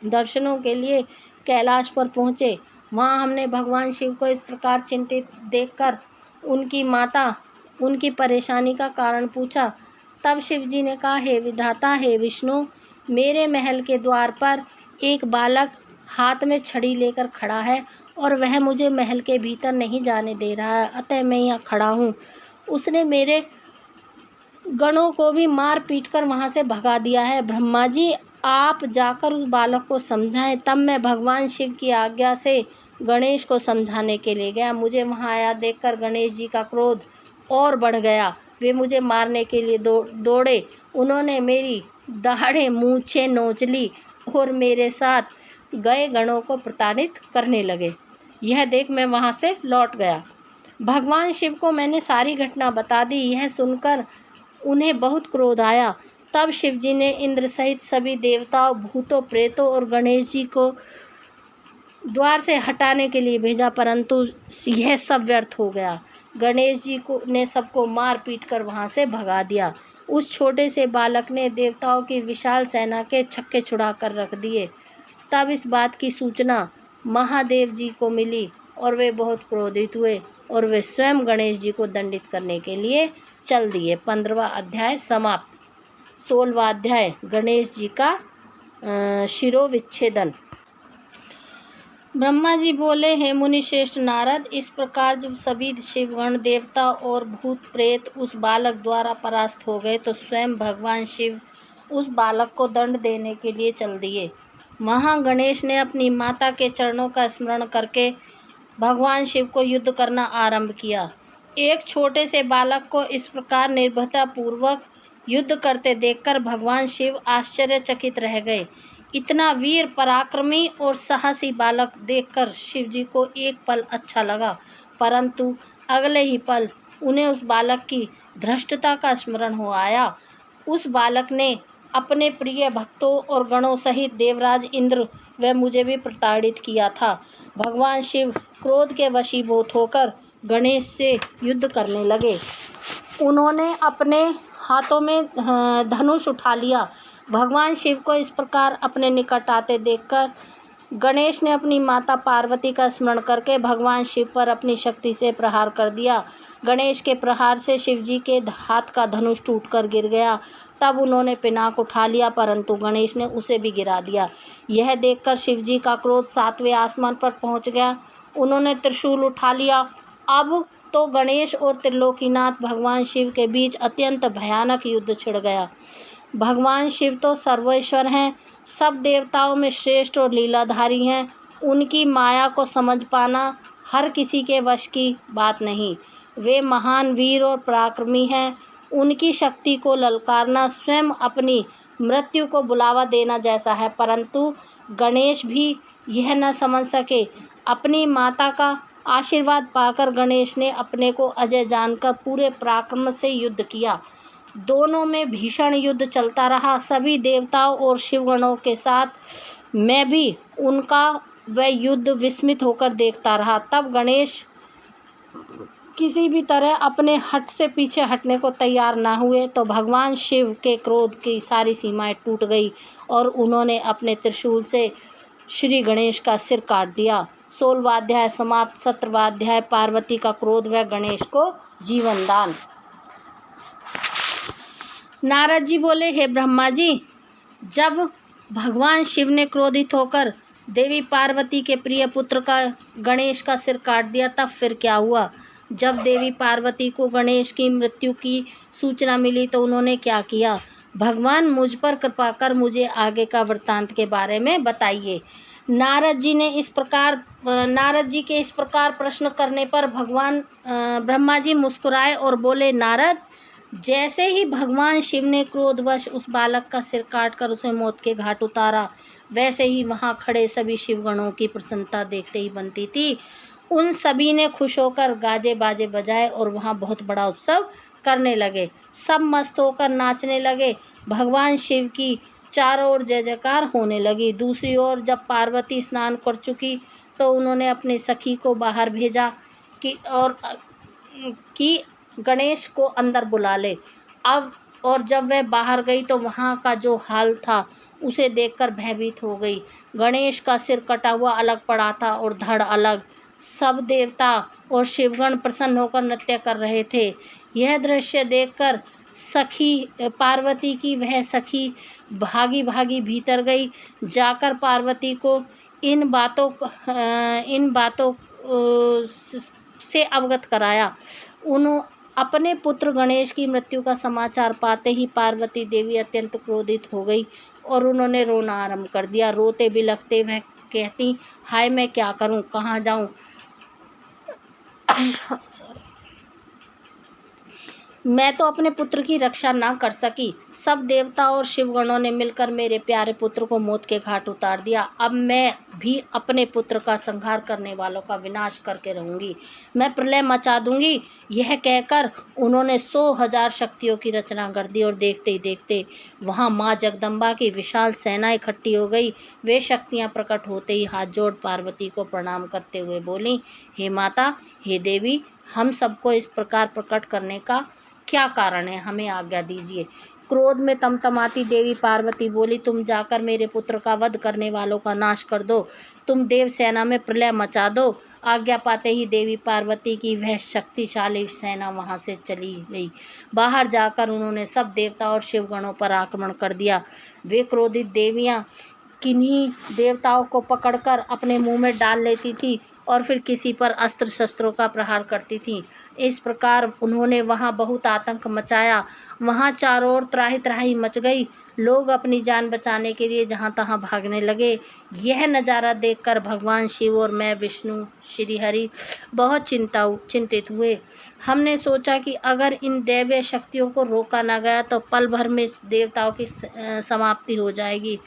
दर्शनों के लिए कैलाश पर पहुँचे। वहाँ हमने भगवान शिव को इस प्रकार चिंतित देखकर उनकी माता उनकी परेशानी का कारण पूछा। तब शिवजी ने कहा, हे विधाता, हे विष्णु, मेरे महल के द्वार पर एक बालक हाथ में छड़ी लेकर खड़ा है और वह मुझे महल के भीतर नहीं जाने दे रहा है, अतः मैं यहाँ खड़ा हूँ। उसने मेरे गणों को भी मार पीट कर वहाँ से भगा दिया है। ब्रह्मा जी, आप जाकर उस बालक को समझाएं। तब मैं भगवान शिव की आज्ञा से गणेश को समझाने के लिए गया। मुझे वहाँ आया देखकर गणेश जी का क्रोध और बढ़ गया। वे मुझे मारने के लिए दौड़े। उन्होंने मेरी दाढ़ें मूछें नोच ली और मेरे साथ गए गणों को प्रताड़ित करने लगे। यह देख मैं वहाँ से लौट गया। भगवान शिव को मैंने सारी घटना बता दी। यह सुनकर उन्हें बहुत क्रोध आया। तब शिव जी ने इंद्र सहित सभी देवताओं, भूतों, प्रेतों और गणेश जी को द्वार से हटाने के लिए भेजा, परंतु यह सब व्यर्थ हो गया। गणेश जी ने सबको मार पीट कर वहाँ से भगा दिया। उस छोटे से बालक ने देवताओं की विशाल सेना के छक्के छुड़ा कर रख दिए। तब इस बात की सूचना महादेव जी को मिली और वे बहुत क्रोधित हुए और वे स्वयं गणेश जी को दंडित करने के लिए चल दिए। 15वां अध्याय समाप्त। 16वां अध्याय गणेश जी का शिरोविच्छेदन। ब्रह्मा जी बोले, हे मुनि श्रेष्ठ नारद, इस प्रकार जब सभी शिवगण, देवता और भूत प्रेत उस बालक द्वारा परास्त हो गए तो स्वयं भगवान शिव उस बालक को दंड देने के लिए चल दिए। महागणेश ने अपनी माता के चरणों का स्मरण करके भगवान शिव को युद्ध करना आरंभ किया। एक छोटे से बालक को इस प्रकार निर्भयता पूर्वक युद्ध करते देखकर भगवान शिव आश्चर्यचकित रह गए। इतना वीर, पराक्रमी और साहसी बालक देखकर शिव जी को एक पल अच्छा लगा, परंतु अगले ही पल उन्हें उस बालक की धृष्टता का स्मरण हो आया। उस बालक ने अपने प्रिय भक्तों और गणों सहित देवराज इंद्र व मुझे भी प्रताड़ित किया था। भगवान शिव क्रोध के वशीभूत होकर गणेश से युद्ध करने लगे। उन्होंने अपने हाथों में धनुष उठा लिया। भगवान शिव को इस प्रकार अपने निकट आते देखकर गणेश ने अपनी माता पार्वती का स्मरण करके भगवान शिव पर अपनी शक्ति से प्रहार कर दिया। गणेश के प्रहार से शिव जी के हाथ का धनुष टूटकर गिर गया। तब उन्होंने पिनाक उठा लिया, परंतु गणेश ने उसे भी गिरा दिया। यह देखकर शिव जी का क्रोध 7वें आसमान पर पहुंच गया। उन्होंने त्रिशूल उठा लिया। अब तो गणेश और त्रिलोकीनाथ भगवान शिव के बीच अत्यंत भयानक युद्ध छिड़ गया। भगवान शिव तो सर्वेश्वर हैं, सब देवताओं में श्रेष्ठ और लीलाधारी हैं। उनकी माया को समझ पाना हर किसी के वश की बात नहीं। वे महान वीर और पराक्रमी हैं। उनकी शक्ति को ललकारना स्वयं अपनी मृत्यु को बुलावा देना जैसा है, परंतु गणेश भी यह न समझ सके। अपनी माता का आशीर्वाद पाकर गणेश ने अपने को अजय जानकर पूरे पराक्रम से युद्ध किया। दोनों में भीषण युद्ध चलता रहा। सभी देवताओं और शिवगणों के साथ मैं भी उनका वह युद्ध विस्मित होकर देखता रहा। तब गणेश किसी भी तरह अपने हट से पीछे हटने को तैयार ना हुए तो भगवान शिव के क्रोध की सारी सीमाएं टूट गई और उन्होंने अपने त्रिशूल से श्री गणेश का सिर काट दिया। 16वां अध्याय समाप्त। 17वां अध्याय पार्वती का क्रोध व गणेश को जीवन दान। नारद जी बोले, हे ब्रह्मा जी, जब भगवान शिव ने क्रोधित होकर देवी पार्वती के प्रिय पुत्र का गणेश का सिर काट दिया तब फिर क्या हुआ? जब देवी पार्वती को गणेश की मृत्यु की सूचना मिली तो उन्होंने क्या किया? भगवान मुझ पर कृपा कर मुझे आगे का वृत्तांत के बारे में बताइए। नारद जी के इस प्रकार प्रश्न करने पर भगवान ब्रह्मा जी मुस्कुराए और बोले, नारद, जैसे ही भगवान शिव ने क्रोधवश उस बालक का सिर काटकर उसे मौत के घाट उतारा, वैसे ही वहाँ खड़े सभी शिवगणों की प्रसन्नता देखते ही बनती थी। उन सभी ने खुश होकर गाजे बाजे बजाए और वहाँ बहुत बड़ा उत्सव करने लगे। सब मस्त होकर नाचने लगे। भगवान शिव की चारों ओर जय जयकार होने लगी। दूसरी ओर जब पार्वती स्नान कर चुकी तो उन्होंने अपनी सखी को बाहर भेजा कि गणेश को अंदर बुला ले। और जब वह बाहर गई तो वहाँ का जो हाल था उसे देखकर भयभीत हो गई। गणेश का सिर कटा हुआ अलग पड़ा था और धड़ अलग। सब देवता और शिवगण प्रसन्न होकर नृत्य कर रहे थे। यह दृश्य देखकर पार्वती की वह सखी भागी भागी भीतर गई। जाकर पार्वती को इन बातों से अवगत कराया। अपने पुत्र गणेश की मृत्यु का समाचार पाते ही पार्वती देवी अत्यंत क्रोधित हो गई और उन्होंने रोना आरंभ कर दिया। रोते बिलखते वह कहती, हाय मैं क्या करूं, कहाँ जाऊं। मैं तो अपने पुत्र की रक्षा ना कर सकी। सब देवता और शिवगणों ने मिलकर मेरे प्यारे पुत्र को मौत के घाट उतार दिया। अब मैं भी अपने पुत्र का संहार करने वालों का विनाश करके रहूंगी। मैं प्रलय मचा दूंगी। यह कहकर उन्होंने 100,000 शक्तियों की रचना कर दी और देखते ही देखते वहां माँ जगदम्बा की विशाल सेना इकट्ठी हो गई। वे शक्तियां प्रकट होते ही हाथ जोड़ पार्वती को प्रणाम करते हुए बोली, हे माता, हे देवी, हम सबको इस प्रकार प्रकट करने का क्या कारण है, हमें आज्ञा दीजिए। क्रोध में तमतमाती देवी पार्वती बोली, तुम जाकर मेरे पुत्र का वध करने वालों का नाश कर दो। तुम देव सेना में प्रलय मचा दो। आज्ञा पाते ही देवी पार्वती की वह शक्तिशाली सेना वहां से चली गई। बाहर जाकर उन्होंने सब देवता और शिवगणों पर आक्रमण कर दिया। वे क्रोधित देवियां किन्हीं देवताओं को पकड़कर अपने मुंह में डाल लेती थी और फिर किसी पर अस्त्र शस्त्रों का प्रहार करती थीं। इस प्रकार उन्होंने वहां बहुत आतंक मचाया। वहां चारों ओर त्राही त्राही मच गई। लोग अपनी जान बचाने के लिए जहां तहां भागने लगे। यह नज़ारा देखकर भगवान शिव और मैं विष्णु श्री हरि बहुत चिंतित हुए। हमने सोचा कि अगर इन दैवीय शक्तियों को रोका ना गया तो पल भर में इस देवताओं की समाप्ति हो जाएगी,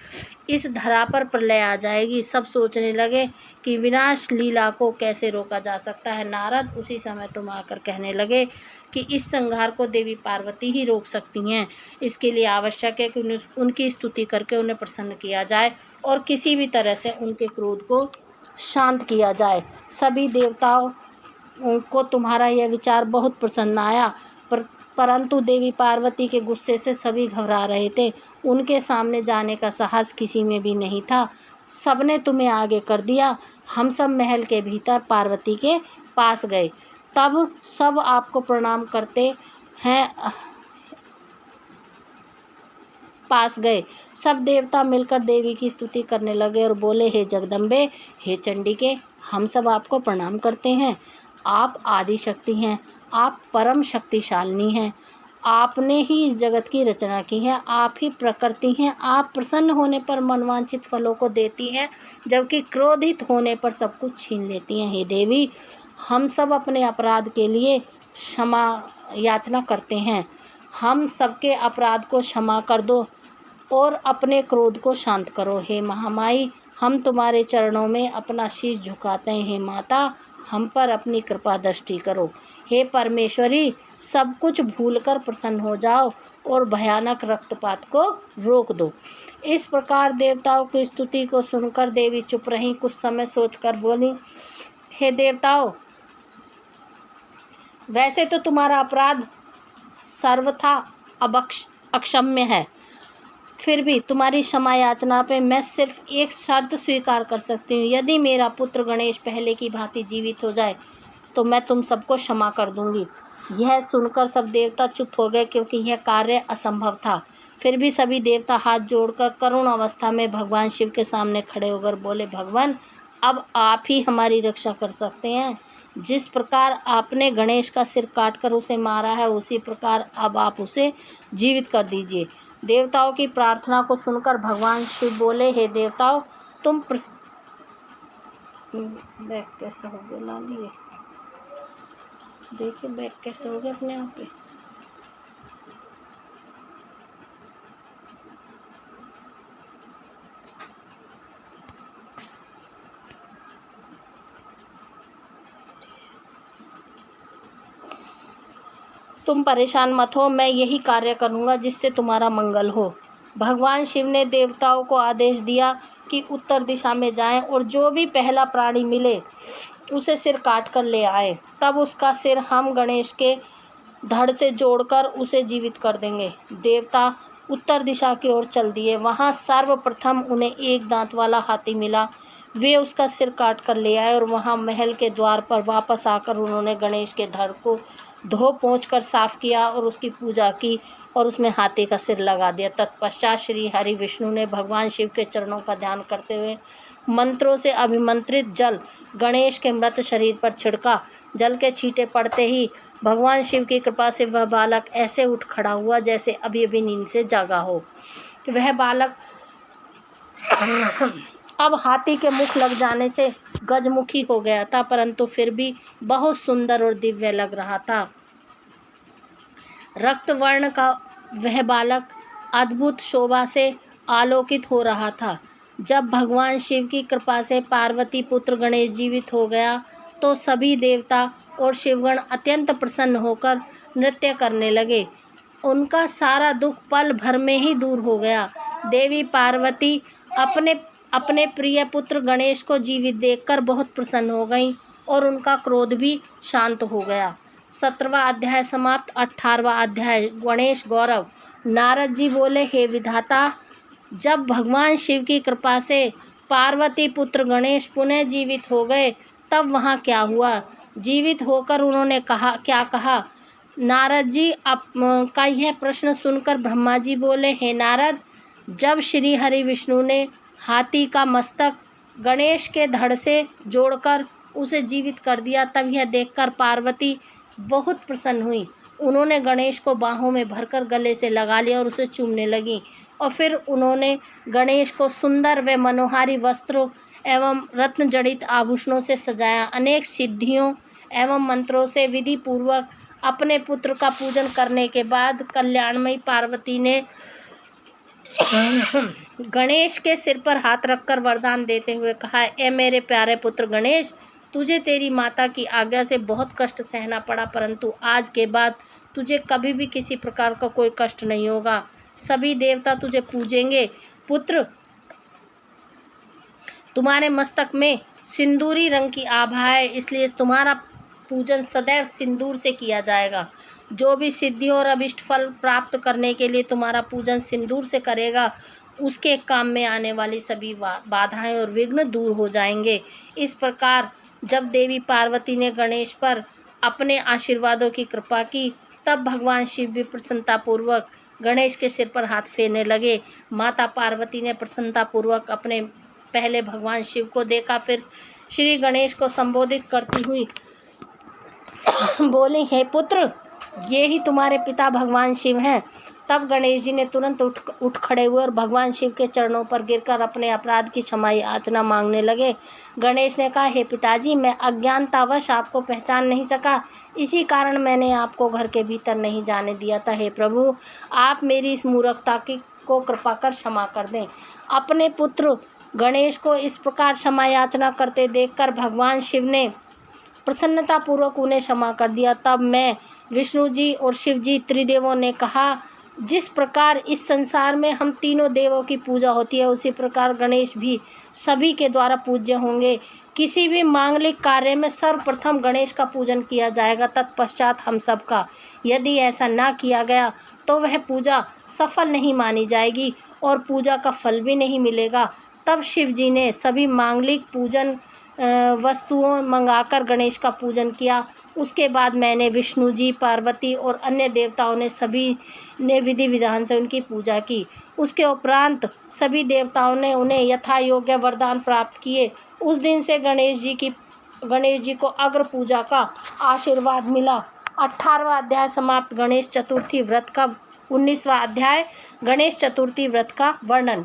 इस धरा पर प्रलय आ जाएगी। सब सोचने लगे कि विनाश लीला को कैसे रोका जा सकता है। नारद उसी समय तुम आकर कहने लगे कि इस संहार को देवी पार्वती ही रोक सकती हैं। इसके लिए आवश्यक है कि उनकी स्तुति करके उन्हें प्रसन्न किया जाए और किसी भी तरह से उनके क्रोध को शांत किया जाए। सभी देवताओं को तुम्हारा यह विचार बहुत पसंद आया, परंतु देवी पार्वती के गुस्से से सभी घबरा रहे थे। उनके सामने जाने का साहस किसी में भी नहीं था। सबने तुम्हें आगे कर दिया। हम सब महल के भीतर पार्वती के पास गए। तब सब आपको प्रणाम करते हैं पास गए। सब देवता मिलकर देवी की स्तुति करने लगे और बोले, हे जगदम्बे, हे चंडिके, हम सब आपको प्रणाम करते हैं। आप आदि शक्ति हैं, आप परम शक्तिशालिनी हैं। आपने ही इस जगत की रचना की है, आप ही प्रकृति हैं। आप प्रसन्न होने पर मनवांछित फलों को देती हैं, जबकि क्रोधित होने पर सब कुछ छीन लेती हैं। हे देवी, हम सब अपने अपराध के लिए क्षमा याचना करते हैं। हम सबके अपराध को क्षमा कर दो और अपने क्रोध को शांत करो। हे महामाई, हम तुम्हारे चरणों में अपना शीश झुकाते हैं। हे माता, हम पर अपनी कृपा दृष्टि करो। हे परमेश्वरी, सब कुछ भूलकर प्रसन्न हो जाओ और भयानक रक्तपात को रोक दो। इस प्रकार देवताओं की स्तुति को सुनकर देवी चुप रहीं। कुछ समय सोचकर बोली, हे देवताओं, वैसे तो तुम्हारा अपराध सर्वथा अक्षम्य है, फिर भी तुम्हारी क्षमा याचना पे मैं सिर्फ एक शर्त स्वीकार कर सकती हूँ। यदि मेरा पुत्र गणेश पहले की भांति जीवित हो जाए तो मैं तुम सबको क्षमा कर दूंगी। यह सुनकर सब देवता चुप हो गए, क्योंकि यह कार्य असंभव था। फिर भी सभी देवता हाथ जोड़कर करुण अवस्था में भगवान शिव के सामने खड़े होकर बोले, भगवान, अब आप ही हमारी रक्षा कर सकते हैं। जिस प्रकार आपने गणेश का सिर काटकर उसे मारा है, उसी प्रकार अब आप उसे जीवित कर दीजिए। देवताओं की प्रार्थना को सुनकर भगवान शिव बोले, हे देवताओं, तुम बैग कैसे हो गया, ला लिए देखिए बैग कैसे हो गया अपने आप पे। तुम परेशान मत हो, मैं यही कार्य करूँगा जिससे तुम्हारा मंगल हो। भगवान शिव ने देवताओं को आदेश दिया कि उत्तर दिशा में जाएं और जो भी पहला प्राणी मिले उसे सिर काट कर ले आए। तब उसका सिर हम गणेश के धड़ से जोड़कर उसे जीवित कर देंगे। देवता उत्तर दिशा की ओर चल दिए। वहाँ सर्वप्रथम उन्हें एक दांत वाला हाथी मिला। वे उसका सिर काट कर ले आए और वहाँ महल के द्वार पर वापस आकर उन्होंने गणेश के धड़ को धो पोंछ कर साफ किया और उसकी पूजा की और उसमें हाथी का सिर लगा दिया। तत्पश्चात श्री हरि विष्णु ने भगवान शिव के चरणों का ध्यान करते हुए मंत्रों से अभिमंत्रित जल गणेश के मृत शरीर पर छिड़का। जल के छींटे पड़ते ही भगवान शिव की कृपा से वह बालक ऐसे उठ खड़ा हुआ जैसे अभी अभी नींद से जागा हो। वह बालक अब हाथी के मुख लग जाने से गजमुखी हो गया था, परंतु फिर भी बहुत सुंदर और दिव्य लग रहा था। रक्त वर्ण का वह बालक अद्भुत शोभा से आलोकित हो रहा था। जब भगवान शिव की कृपा से पार्वती पुत्र गणेश जीवित हो गया तो सभी देवता और शिवगण अत्यंत प्रसन्न होकर नृत्य करने लगे। उनका सारा दुख पल भर में ही दूर हो गया। देवी पार्वती अपने प्रिय पुत्र गणेश को जीवित देखकर बहुत प्रसन्न हो गईं और उनका क्रोध भी शांत हो गया। 17वां अध्याय समाप्त। 18वां अध्याय गणेश गौरव। नारद जी बोले, हे विधाता, जब भगवान शिव की कृपा से पार्वती पुत्र गणेश पुनः जीवित हो गए तब वहाँ क्या हुआ? जीवित होकर उन्होंने क्या कहा? नारद जी का यह प्रश्न सुनकर ब्रह्मा जी बोले, हे नारद, जब श्री हरि विष्णु ने हाथी का मस्तक गणेश के धड़ से जोड़कर उसे जीवित कर दिया तब यह देखकर पार्वती बहुत प्रसन्न हुई। उन्होंने गणेश को बाहों में भरकर गले से लगा लिया और उसे चूमने लगी और फिर उन्होंने गणेश को सुंदर व मनोहारी वस्त्रों एवं रत्न जड़ित आभूषणों से सजाया। अनेक सिद्धियों एवं मंत्रों से विधि पूर्वक अपने पुत्र का पूजन करने के बाद कल्याणमयी पार्वती ने गणेश के सिर पर हाथ रखकर वरदान देते हुए कहा, ए मेरे प्यारे पुत्र गणेश, तुझे तेरी माता की आज्ञा से बहुत कष्ट सहना पड़ा, परंतु आज के बाद तुझे कभी भी किसी प्रकार का कोई कष्ट नहीं होगा। सभी देवता तुझे पूजेंगे। पुत्र, तुम्हारे मस्तक में सिंदूरी रंग की आभा है, इसलिए तुम्हारा पूजन सदैव सिंदूर से किया जाएगा। जो भी सिद्धि और अभिष्ट फल प्राप्त करने के लिए तुम्हारा पूजन सिंदूर से करेगा, उसके काम में आने वाली सभी बाधाएं और विघ्न दूर हो जाएंगे। इस प्रकार जब देवी पार्वती ने गणेश पर अपने आशीर्वादों की कृपा की, तब भगवान शिव भी प्रसन्नतापूर्वक गणेश के सिर पर हाथ फेरने लगे। माता पार्वती ने प्रसन्नतापूर्वक अपने पहले भगवान शिव को देखा, फिर श्री गणेश को संबोधित करती हुई बोली, हे पुत्र, ये ही तुम्हारे पिता भगवान शिव हैं। तब गणेश जी ने तुरंत उठ खड़े हुए और भगवान शिव के चरणों पर गिरकर अपने अपराध की क्षमा याचना मांगने लगे। गणेश ने कहा, हे पिताजी, मैं अज्ञानतावश आपको पहचान नहीं सका, इसी कारण मैंने आपको घर के भीतर नहीं जाने दिया था। हे प्रभु, आप मेरी इस मूर्खता को कृपा कर क्षमा कर दें। अपने पुत्र गणेश को इस प्रकार क्षमा याचना करते देखकर भगवान शिव ने प्रसन्नतापूर्वक उन्हें क्षमा कर दिया। तब मैं, विष्णु जी और शिव जी त्रिदेवों ने कहा, जिस प्रकार इस संसार में हम तीनों देवों की पूजा होती है, उसी प्रकार गणेश भी सभी के द्वारा पूज्य होंगे। किसी भी मांगलिक कार्य में सर्वप्रथम गणेश का पूजन किया जाएगा, तत्पश्चात हम सबका। यदि ऐसा ना किया गया तो वह पूजा सफल नहीं मानी जाएगी और पूजा का फल भी नहीं मिलेगा। तब शिव जी ने सभी मांगलिक पूजन वस्तुओं मंगाकर गणेश का पूजन किया। उसके बाद मैंने, विष्णु जी, पार्वती और अन्य देवताओं ने सभी ने विधि विधान से उनकी पूजा की। उसके उपरांत सभी देवताओं ने उन्हें यथा योग्य वरदान प्राप्त किए। उस दिन से गणेश जी को अग्र पूजा का आशीर्वाद मिला। 18वां अध्याय समाप्त। गणेश चतुर्थी व्रत का 19वां अध्याय गणेश चतुर्थी व्रत का वर्णन।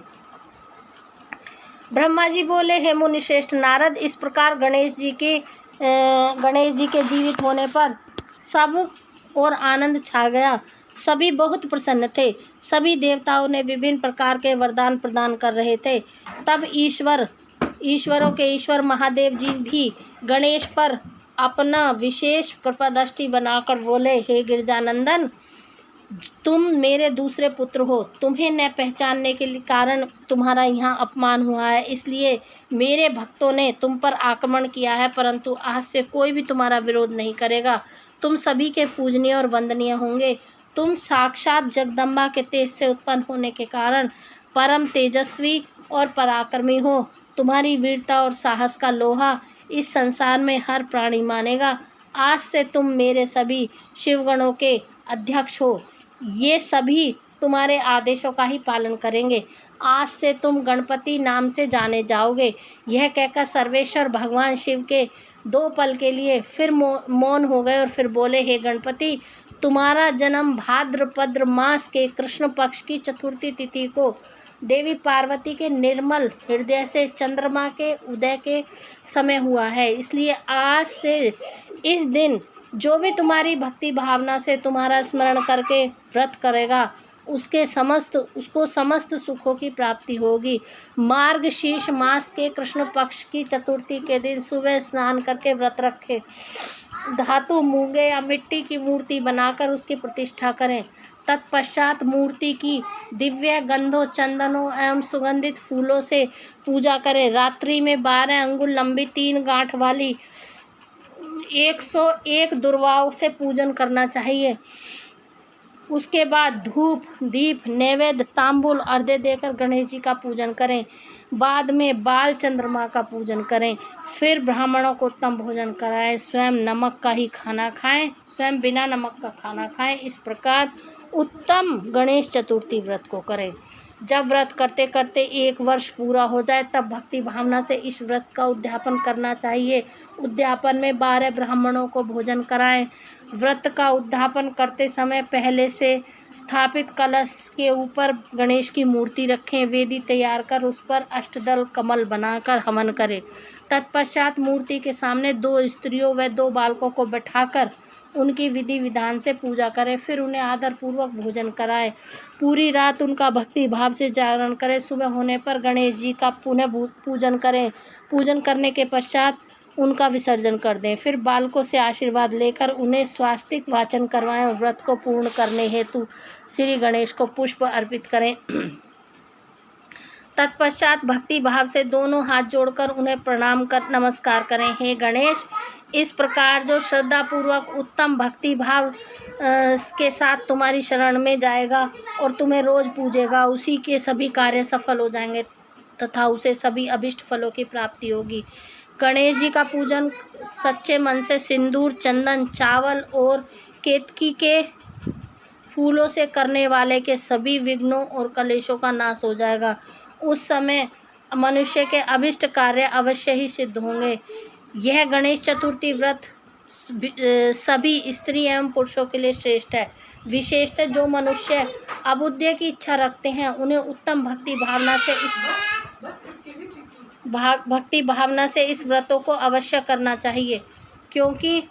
ब्रह्मा जी बोले, हे मुनि श्रेष्ठ नारद, इस प्रकार गणेश जी के जीवित होने पर सब और आनंद छा गया। सभी बहुत प्रसन्न थे। सभी देवताओं ने विभिन्न प्रकार के वरदान प्रदान कर रहे थे। तब ईश्वरों के ईश्वर महादेव जी भी गणेश पर अपना विशेष कृपा दृष्टि बनाकर बोले, हे गिरजानंदन, तुम मेरे दूसरे पुत्र हो। तुम्हें न पहचानने के कारण तुम्हारा यहाँ अपमान हुआ है, इसलिए मेरे भक्तों ने तुम पर आक्रमण किया है, परंतु आज से कोई भी तुम्हारा विरोध नहीं करेगा। तुम सभी के पूजनीय और वंदनीय होंगे। तुम साक्षात जगदम्बा के तेज से उत्पन्न होने के कारण परम तेजस्वी और पराक्रमी हो। तुम्हारी वीरता और साहस का लोहा इस संसार में हर प्राणी मानेगा। आज से तुम मेरे सभी शिवगणों के अध्यक्ष हो। ये सभी तुम्हारे आदेशों का ही पालन करेंगे। आज से तुम गणपति नाम से जाने जाओगे। यह कहकर सर्वेश्वर भगवान शिव के 2 पल के लिए फिर मौन हो गए और फिर बोले, हे गणपति, तुम्हारा जन्म भाद्रपद मास के कृष्ण पक्ष की चतुर्थी तिथि को देवी पार्वती के निर्मल हृदय से चंद्रमा के उदय के समय हुआ है। इसलिए आज से इस दिन जो भी तुम्हारी भक्ति भावना से तुम्हारा स्मरण करके व्रत करेगा उसको समस्त सुखों की प्राप्ति होगी। मार्गशीर्ष मास के कृष्ण पक्ष की चतुर्थी के दिन सुबह स्नान करके व्रत रखें। धातु, मूंगे या मिट्टी की मूर्ति बनाकर उसकी प्रतिष्ठा करें। तत्पश्चात मूर्ति की दिव्य गंधों, चंदनों एवं सुगंधित फूलों से पूजा करें। रात्रि में 12 अंगुल लंबी 3 गांठ वाली 101 दुर्वाओं से पूजन करना चाहिए। उसके बाद धूप, दीप, नैवेद्य, तांबूल, अर्घ्य देकर गणेश जी का पूजन करें। बाद में बाल चंद्रमा का पूजन करें। फिर ब्राह्मणों को उत्तम भोजन कराएं। स्वयं नमक का ही खाना खाएं, स्वयं बिना नमक का खाना खाएं। इस प्रकार उत्तम गणेश चतुर्थी व्रत को करें। जब व्रत करते करते 1 वर्ष पूरा हो जाए तब भक्ति भावना से इस व्रत का उद्यापन करना चाहिए। उद्यापन में 12 ब्राह्मणों को भोजन कराएं। व्रत का उद्यापन करते समय पहले से स्थापित कलश के ऊपर गणेश की मूर्ति रखें। वेदी तैयार कर उस पर अष्टदल कमल बनाकर हवन करें। तत्पश्चात मूर्ति के सामने 2 स्त्रियों व 2 बालकों को बैठाकर उनकी विधि विधान से पूजा करें। फिर उन्हें आदरपूर्वक भोजन कराएं। पूरी रात उनका भक्ति भाव से जागरण करें। सुबह होने पर गणेश जी का पुनः पूजन करें। पूजन करने के पश्चात उनका विसर्जन कर दें। फिर बालकों से आशीर्वाद लेकर उन्हें स्वास्तिक वाचन करवाएं और व्रत को पूर्ण करने हेतु श्री गणेश को पुष्प अर्पित करें। तत्पश्चात भक्ति भाव से दोनों हाथ जोड़कर उन्हें प्रणाम कर नमस्कार करें। हे गणेश, इस प्रकार जो श्रद्धा पूर्वक उत्तम भक्ति भाव के साथ तुम्हारी शरण में जाएगा और तुम्हें रोज पूजेगा, उसी के सभी कार्य सफल हो जाएंगे तथा उसे सभी अभिष्ट फलों की प्राप्ति होगी। गणेश जी का पूजन सच्चे मन से सिंदूर, चंदन, चावल और केतकी के फूलों से करने वाले के सभी विघ्नों और कलेशों का नाश हो जाएगा। उस समय मनुष्य के अभिष्ट कार्य अवश्य ही सिद्ध होंगे। यह गणेश चतुर्थी व्रत सभी स्त्री एवं पुरुषों के लिए श्रेष्ठ है। विशेषतः जो मनुष्य अबुद्धि की इच्छा रखते हैं उन्हें उत्तम भक्ति भावना से इस व्रतों को अवश्य करना चाहिए, क्योंकि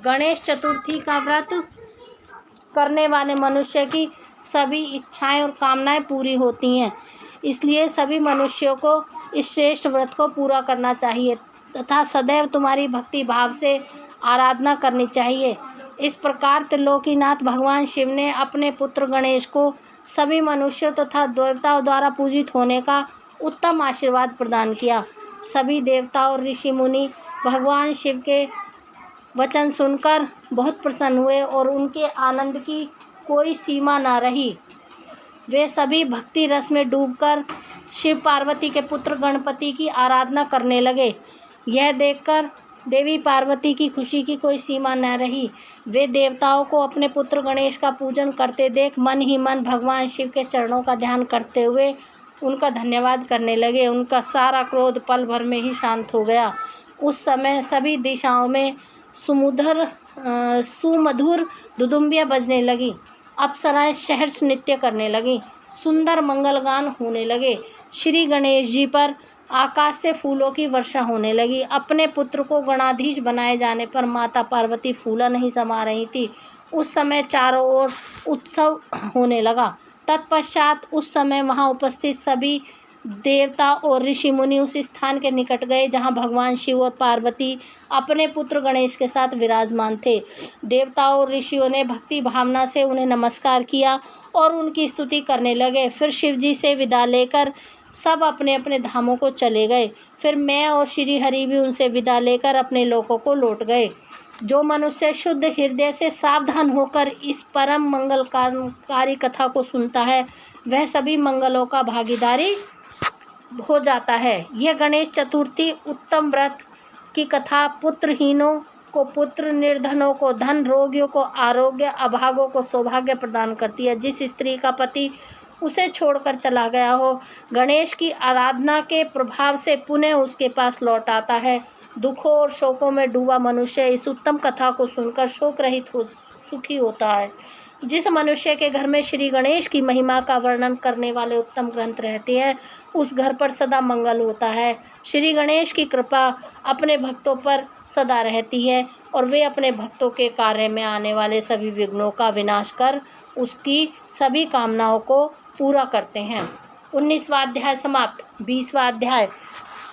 गणेश चतुर्थी का व्रत करने वाले मनुष्य की सभी इच्छाएं और कामनाएं पूरी होती हैं। इसलिए सभी मनुष्यों को इस श्रेष्ठ व्रत को पूरा करना चाहिए तथा सदैव तुम्हारी भक्ति भाव से आराधना करनी चाहिए। इस प्रकार त्रिलोकीनाथ भगवान शिव ने अपने पुत्र गणेश को सभी मनुष्यों तथा देवताओं द्वारा पूजित होने का उत्तम आशीर्वाद प्रदान किया। सभी देवता और ऋषि मुनि भगवान शिव के वचन सुनकर बहुत प्रसन्न हुए और उनके आनंद की कोई सीमा न रही। वे सभी भक्ति रस में डूबकर शिव पार्वती के पुत्र गणपति की आराधना करने लगे। यह देखकर देवी पार्वती की खुशी की कोई सीमा न रही। वे देवताओं को अपने पुत्र गणेश का पूजन करते देख मन ही मन भगवान शिव के चरणों का ध्यान करते हुए उनका धन्यवाद करने लगे। उनका सारा क्रोध पल भर में ही शांत हो गया। उस समय सभी दिशाओं में सुमधुर दुदुम्बियाँ बजने लगी। अप्सराएं सहर्ष नृत्य करने लगी। सुंदर मंगलगान होने लगे। श्री गणेश जी पर आकाश से फूलों की वर्षा होने लगी। अपने पुत्र को गणाधीश बनाए जाने पर माता पार्वती फूला नहीं समा रही थी। उस समय चारों ओर उत्सव होने लगा। तत्पश्चात उस समय वहां उपस्थित सभी देवता और ऋषि मुनि उस स्थान के निकट गए जहां भगवान शिव और पार्वती अपने पुत्र गणेश के साथ विराजमान थे। देवताओं और ऋषियों ने भक्ति भावना से उन्हें नमस्कार किया और उनकी स्तुति करने लगे। फिर शिव जी से विदा लेकर सब अपने अपने धामों को चले गए। फिर मैं और श्री हरि भी उनसे विदा लेकर अपने लोकों को लौट गए। जो मनुष्य शुद्ध हृदय से सावधान होकर इस परम मंगलकारी कथा को सुनता है वह सभी मंगलों का भागीदारी हो जाता है। यह गणेश चतुर्थी उत्तम व्रत की कथा पुत्रहीनों को पुत्र, निर्धनों को धन, रोगियों को आरोग्य, अभागों को सौभाग्य प्रदान करती है। जिस स्त्री का पति उसे छोड़कर चला गया हो, गणेश की आराधना के प्रभाव से पुनः उसके पास लौट आता है। दुखों और शोकों में डूबा मनुष्य इस उत्तम कथा को सुनकर शोक रहित हो सुखी होता है। जिस मनुष्य के घर में श्री गणेश की महिमा का वर्णन करने वाले उत्तम ग्रंथ रहते हैं, उस घर पर सदा मंगल होता है। श्री गणेश की कृपा अपने भक्तों पर सदा रहती है और वे अपने भक्तों के कार्य में आने वाले सभी विघ्नों का विनाश कर उसकी सभी कामनाओं को पूरा करते हैं। 19वां अध्याय समाप्त। 20वां अध्याय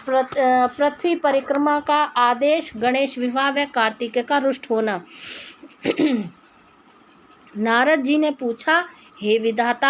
पृथ्वी परिक्रमा का आदेश, गणेश विवाह व कार्तिकेय का रुष्ट होना। नारद जी ने पूछा, हे विधाता,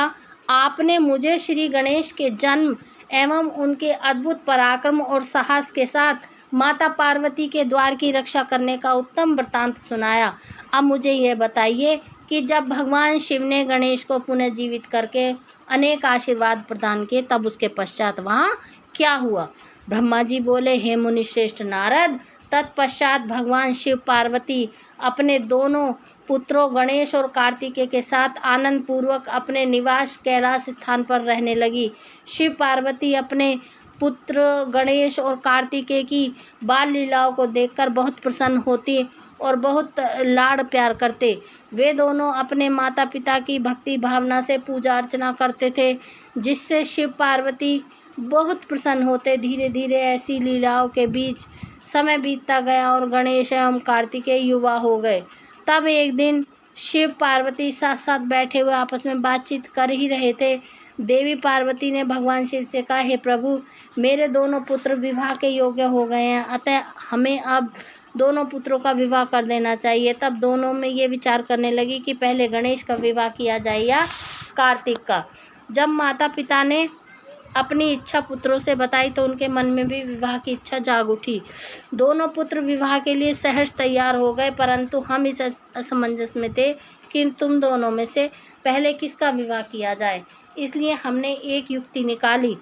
आपने मुझे श्री गणेश के जन्म एवं उनके अद्भुत पराक्रम और साहस के साथ माता पार्वती के द्वार की रक्षा करने का उत्तम वृत्तांत सुनाया। अब मुझे यह बताइए कि जब भगवान शिव ने गणेश को पुनः जीवित करके अनेक आशीर्वाद प्रदान किए, तब उसके पश्चात वहाँ क्या हुआ? ब्रह्मा जी बोले, हे मुनिश्रेष्ठ नारद, तत्पश्चात भगवान शिव पार्वती अपने दोनों पुत्रों गणेश और कार्तिकेय के साथ आनंद पूर्वक अपने निवास कैलाश स्थान पर रहने लगी। शिव पार्वती अपने पुत्र गणेश और कार्तिकेय की बाल लीलाओं को देखकर बहुत प्रसन्न होती और बहुत लाड़ प्यार करते। वे दोनों अपने माता पिता की भक्ति भावना से पूजा अर्चना करते थे, जिससे शिव पार्वती बहुत प्रसन्न होते। धीरे धीरे ऐसी लीलाओं के बीच समय बीतता गया और गणेश एवं कार्तिकेय युवा हो गए। तब एक दिन शिव पार्वती साथ साथ बैठे हुए आपस में बातचीत कर ही रहे थे। देवी पार्वती ने भगवान शिव से कहा, हे प्रभु, मेरे दोनों पुत्र विवाह के योग्य हो गए हैं, अतः हमें अब दोनों पुत्रों का विवाह कर देना चाहिए। तब दोनों में ये विचार करने लगी कि पहले गणेश का विवाह किया जाए या कार्तिक का। जब माता पिता ने अपनी इच्छा पुत्रों से बताई तो उनके मन में भी विवाह की इच्छा जाग उठी। दोनों पुत्र विवाह के लिए सहर्ष तैयार हो गए, परंतु हम इस असमंजस में थे कि तुम दोनों में से पहले किसका विवाह किया जाए। इसलिए हमने एक युक्ति निकाली,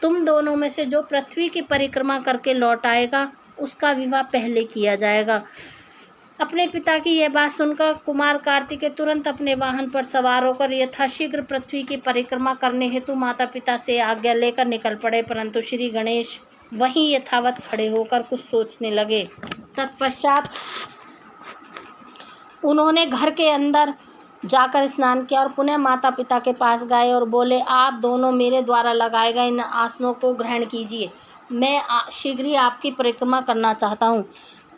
तुम दोनों में से जो पृथ्वी की परिक्रमा करके लौट आएगा उसका विवाह पहले किया जाएगा। अपने पिता की यह बात सुनकर कुमार कार्तिकेय तुरंत अपने वाहन पर सवार होकर यथाशीघ्र पृथ्वी की परिक्रमा करने हेतु माता पिता से आज्ञा लेकर निकल पड़े, परंतु श्री गणेश वहीं यथावत खड़े होकर कुछ सोचने लगे। तत्पश्चात उन्होंने घर के अंदर जाकर स्नान किया और पुनः माता पिता के पास गए और बोले, आप दोनों मेरे द्वारा लगाए गए इन आसनों को ग्रहण कीजिए, मैं शीघ्र ही आपकी परिक्रमा करना चाहता हूँ।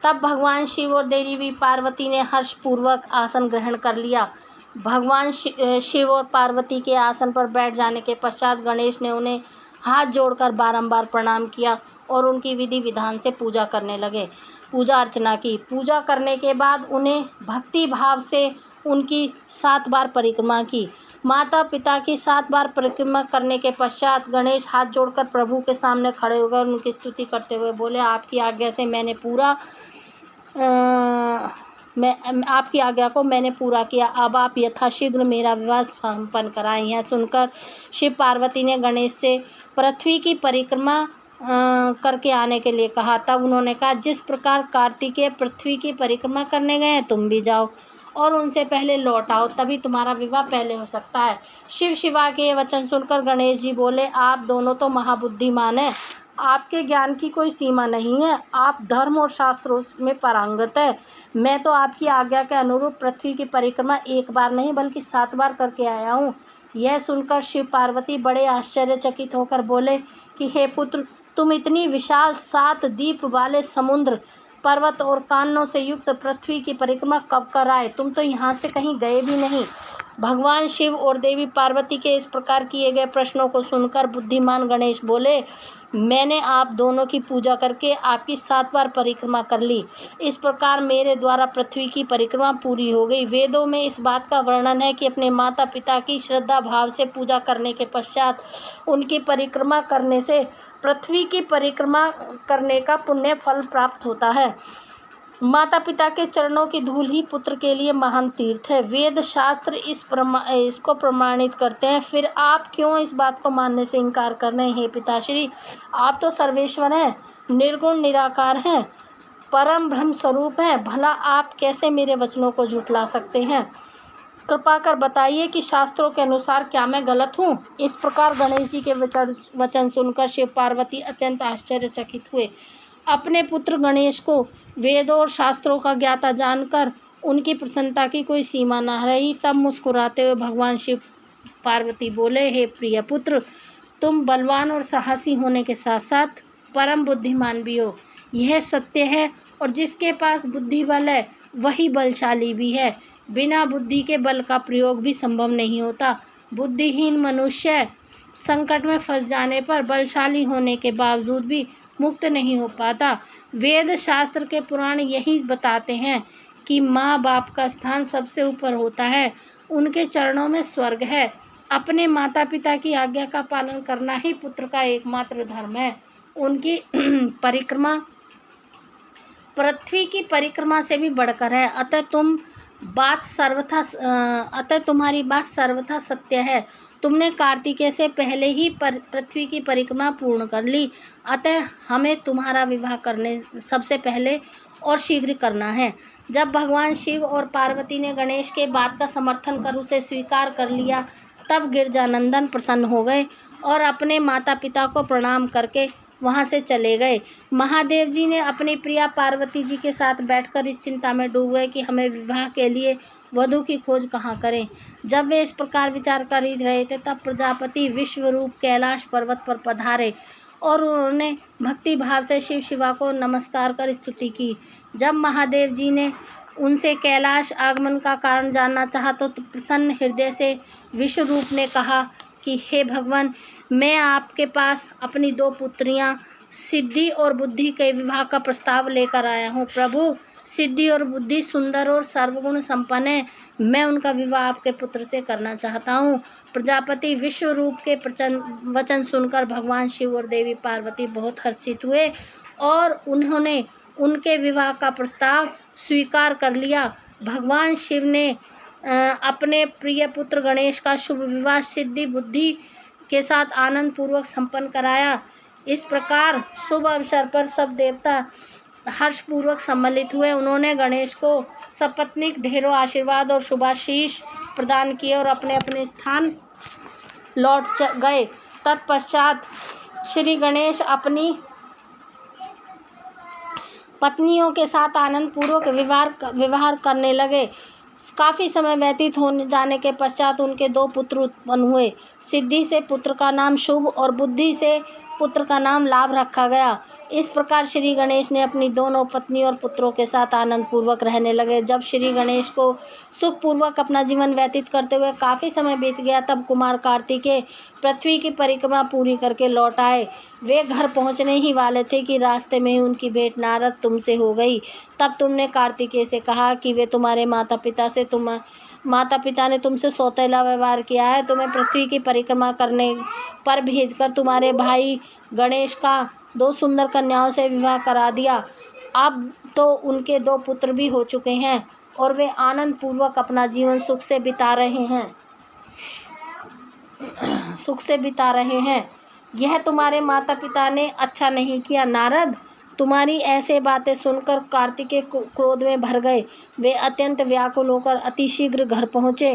तब भगवान शिव और देवी पार्वती ने हर्षपूर्वक आसन ग्रहण कर लिया। भगवान शिव और पार्वती के आसन पर बैठ जाने के पश्चात गणेश ने उन्हें हाथ जोड़कर बारंबार प्रणाम किया और उनकी विधि विधान से पूजा करने लगे। पूजा अर्चना की। पूजा करने के बाद उन्हें भक्ति भाव से उनकी 7 बार परिक्रमा की। माता पिता की 7 बार परिक्रमा करने के पश्चात गणेश हाथ जोड़कर प्रभु के सामने खड़े हो गए और उनकी स्तुति करते हुए बोले, आपकी आज्ञा से आपकी आज्ञा को मैंने पूरा किया, अब आप यथाशीघ्र मेरा विवाह संपन्न कराएं। यह सुनकर शिव पार्वती ने गणेश से पृथ्वी की परिक्रमा करके आने के लिए कहा। तब उन्होंने कहा, जिस प्रकार कार्तिकेय पृथ्वी की परिक्रमा करने गए हैं, तुम भी जाओ और उनसे पहले लौट आओ, तभी तुम्हारा विवाह पहले हो सकता है। शिव शिवा के ये वचन सुनकर गणेश जी बोले, आप दोनों तो महाबुद्धिमान हैं, आपके ज्ञान की कोई सीमा नहीं है, आप धर्म और शास्त्रों में पारंगत है। मैं तो आपकी आज्ञा के अनुरूप पृथ्वी की परिक्रमा 1 बार नहीं बल्कि 7 बार करके आया हूँ। यह सुनकर शिव पार्वती बड़े आश्चर्यचकित होकर बोले कि हे पुत्र, तुम इतनी विशाल 7 द्वीप वाले समुद्र, पर्वत और कानों से युक्त पृथ्वी की परिक्रमा कब कर आए? तुम तो यहाँ से कहीं गए भी नहीं। भगवान शिव और देवी पार्वती के इस प्रकार किए गए प्रश्नों को सुनकर बुद्धिमान गणेश बोले, मैंने आप दोनों की पूजा करके आपकी 7 बार परिक्रमा कर ली। इस प्रकार मेरे द्वारा पृथ्वी की परिक्रमा पूरी हो गई। वेदों में इस बात का वर्णन है कि अपने माता पिता की श्रद्धा भाव से पूजा करने के पश्चात उनकी परिक्रमा करने से पृथ्वी की परिक्रमा करने का पुण्य फल प्राप्त होता है। माता पिता के चरणों की धूल ही पुत्र के लिए महान तीर्थ है। वेद शास्त्र इसको प्रमाणित करते हैं, फिर आप क्यों इस बात को मानने से इनकार कर रहे हैं? हे पिताश्री, आप तो सर्वेश्वर हैं, निर्गुण निराकार हैं, परम ब्रह्म स्वरूप हैं, भला आप कैसे मेरे वचनों को झुठला सकते हैं? कृपा कर बताइए कि शास्त्रों के अनुसार क्या मैं गलत हूँ? इस प्रकार गणेश जी के वचन सुनकर शिव पार्वती अत्यंत आश्चर्यचकित हुए। अपने पुत्र गणेश को वेदों और शास्त्रों का ज्ञाता जानकर उनकी प्रसन्नता की कोई सीमा न रही। तब मुस्कुराते हुए भगवान शिव पार्वती बोले, हे प्रिय पुत्र, तुम बलवान और साहसी होने के साथ साथ परम बुद्धिमान भी हो, यह सत्य है। और जिसके पास बुद्धि बल है वही बलशाली भी है। बिना बुद्धि के बल का प्रयोग भी संभव नहीं होता। बुद्धिहीन मनुष्य संकट में फंस जाने पर बलशाली होने के बावजूद भी मुक्त नहीं हो पाता। वेद शास्त्र के पुराण यही बताते हैं कि माँ बाप का स्थान सबसे ऊपर होता है, उनके चरणों में स्वर्ग है। अपने माता पिता की आज्ञा का पालन करना ही पुत्र का एकमात्र धर्म है। उनकी परिक्रमा पृथ्वी की परिक्रमा से भी बढ़कर है। अतः तुम्हारी बात सर्वथा सत्य है। तुमने कार्तिकेय से पहले ही पृथ्वी की परिक्रमा पूर्ण कर ली, अतः हमें तुम्हारा विवाह करने सबसे पहले और शीघ्र करना है। जब भगवान शिव और पार्वती ने गणेश के बात का समर्थन कर उसे स्वीकार कर लिया, तब गिरजानंदन प्रसन्न हो गए और अपने माता पिता को प्रणाम करके वहाँ से चले गए। महादेव जी ने अपनी प्रिया पार्वती जी के साथ बैठकर इस चिंता में डूब गए कि हमें विवाह के लिए वधू की खोज कहाँ करें। जब वे इस प्रकार विचार कर ही रहे थे, तब प्रजापति विश्वरूप कैलाश पर्वत पर पधारे और उन्होंने भक्ति भाव से शिव शिवा को नमस्कार कर स्तुति की। जब महादेव जी ने उनसे कैलाश आगमन का कारण जानना चाहा, तो प्रसन्न हृदय से विश्वरूप ने कहा कि हे भगवान, मैं आपके पास अपनी 2 पुत्रियां सिद्धि और बुद्धि के विवाह का प्रस्ताव लेकर आया हूँ। प्रभु, सिद्धि और बुद्धि सुंदर और सर्वगुण संपन्न है, मैं उनका विवाह आपके पुत्र से करना चाहता हूँ। प्रजापति विश्वरूप के वचन सुनकर भगवान शिव और देवी पार्वती बहुत हर्षित हुए और उन्होंने उनके विवाह का प्रस्ताव स्वीकार कर लिया। भगवान शिव ने अपने प्रिय पुत्र गणेश का शुभ विवाह सिद्धि बुद्धि के साथ आनंद पूर्वक संपन्न कराया। इस प्रकार शुभ अवसर पर सब देवता हर्षपूर्वक सम्मिलित हुए। उन्होंने गणेश को सपत्नीक ढेरों आशीर्वाद और शुभाशीष प्रदान किए और अपने अपने स्थान लौट गए। तत्पश्चात श्री गणेश अपनी पत्नियों के साथ आनंद पूर्वक व्यवहार करने लगे। काफ़ी समय व्यतीत होने जाने के पश्चात उनके 2 पुत्र उत्पन्न हुए। सिद्धि से पुत्र का नाम शुभ और बुद्धि से पुत्र का नाम लाभ रखा गया। इस प्रकार श्री गणेश ने अपनी दोनों पत्नी और पुत्रों के साथ आनंद पूर्वक रहने लगे। जब श्री गणेश को सुखपूर्वक अपना जीवन व्यतीत करते हुए काफ़ी समय बीत गया, तब कुमार कार्तिकेय पृथ्वी की परिक्रमा पूरी करके लौट आए। वे घर पहुंचने ही वाले थे कि रास्ते में ही उनकी भेंट नारद तुमसे हो गई। तब तुमने कार्तिकेय से कहा कि वे तुम्हारे माता पिता ने तुमसे सौतेला व्यवहार किया है, तुम्हें पृथ्वी की परिक्रमा करने पर भेजकर तुम्हारे भाई गणेश का 2 सुंदर कन्याओं से विवाह करा दिया। अब तो उनके 2 पुत्र भी हो चुके हैं और वे आनंद पूर्वक अपना जीवन सुख से बिता रहे हैं। यह तुम्हारे माता पिता ने अच्छा नहीं किया। नारद, तुम्हारी ऐसे बातें सुनकर कार्तिकेय क्रोध में भर गए। वे अत्यंत व्याकुल होकर अतिशीघ्र घर पहुँचे।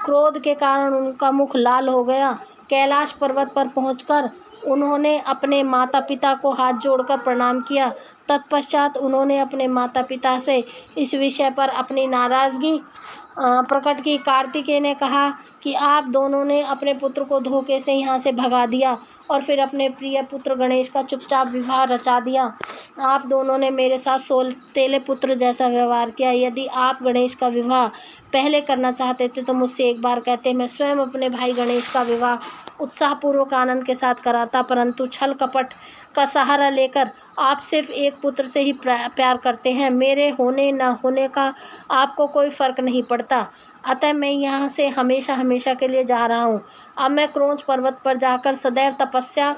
क्रोध के कारण उनका मुख लाल हो गया। कैलाश पर्वत पर पहुंचकर उन्होंने अपने माता पिता को हाथ जोड़कर प्रणाम किया। तत्पश्चात उन्होंने अपने माता पिता से इस विषय पर अपनी नाराज़गी प्रकट की। कार्तिकेय ने कहा कि आप दोनों ने अपने पुत्र को धोखे से यहाँ से भगा दिया और फिर अपने प्रिय पुत्र गणेश का चुपचाप विवाह रचा दिया। आप दोनों ने मेरे साथ सौतेले पुत्र जैसा व्यवहार किया। यदि आप गणेश का विवाह पहले करना चाहते थे तो मुझसे एक बार कहते, मैं स्वयं अपने भाई गणेश का विवाह उत्साहपूर्वक आनंद के साथ कराता। परंतु छल कपट का सहारा लेकर आप सिर्फ एक पुत्र से ही प्यार करते हैं। मेरे होने न होने का आपको कोई फर्क नहीं पड़ता। अतः मैं यहाँ से हमेशा के लिए जा रहा हूँ। अब मैं क्रोंच पर्वत पर जाकर सदैव तपस्या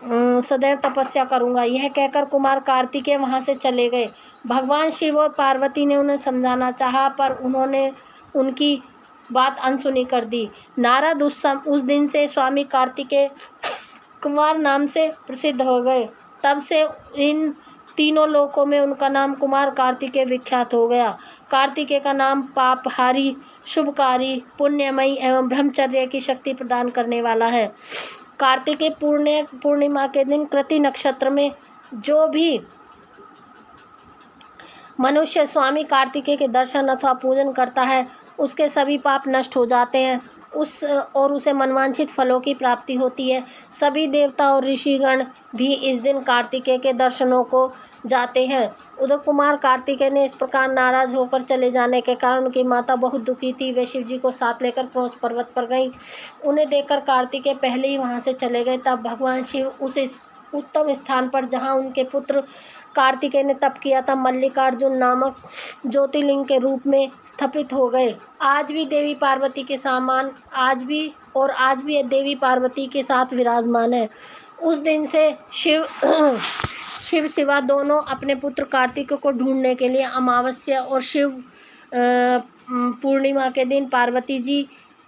सदैव तपस्या करूँगा। यह कहकर कुमार कार्तिकेय वहाँ से चले गए। भगवान शिव और पार्वती ने उन्हें समझाना चाहा, पर उन्होंने उनकी बात अनसुनी कर दी। नारद उस दिन से स्वामी कार्तिकेय कुमार नाम से प्रसिद्ध हो गए। तब से इन तीनों लोकों में उनका नाम कुमार कार्तिकेय विख्यात हो गया। कार्तिकेय का नाम पापहारी, शुभकारी, पुण्यमयी एवं ब्रह्मचर्य की शक्ति प्रदान करने वाला है। कार्तिकेय पूर्णिमा के दिन कृति नक्षत्र में जो भी मनुष्य स्वामी कार्तिकेय के दर्शन अथवा पूजन करता है, उसके सभी पाप नष्ट हो जाते हैं और उसे मनवांछित फलों की प्राप्ति होती है। सभी देवता और ऋषिगण भी इस दिन कार्तिकेय के दर्शनों को जाते हैं। उधर कुमार कार्तिकेय ने इस प्रकार नाराज होकर चले जाने के कारण उनकी माता बहुत दुखी थी। वे शिव जी को साथ लेकर क्रोच पर्वत पर गईं। उन्हें देखकर कार्तिकेय पहले ही वहां से चले गए। तब भगवान शिव उस उत्तम स्थान पर जहां उनके पुत्र कार्तिकेय ने तप किया था, मल्लिकार्जुन नामक ज्योतिर्लिंग के रूप में स्थापित हो गए। आज भी देवी पार्वती देवी पार्वती के साथ विराजमान है। उस दिन से शिव शिवा दोनों अपने पुत्र कार्तिकेय को ढूंढने के लिए अमावस्या और शिव पूर्णिमा के दिन पार्वती जी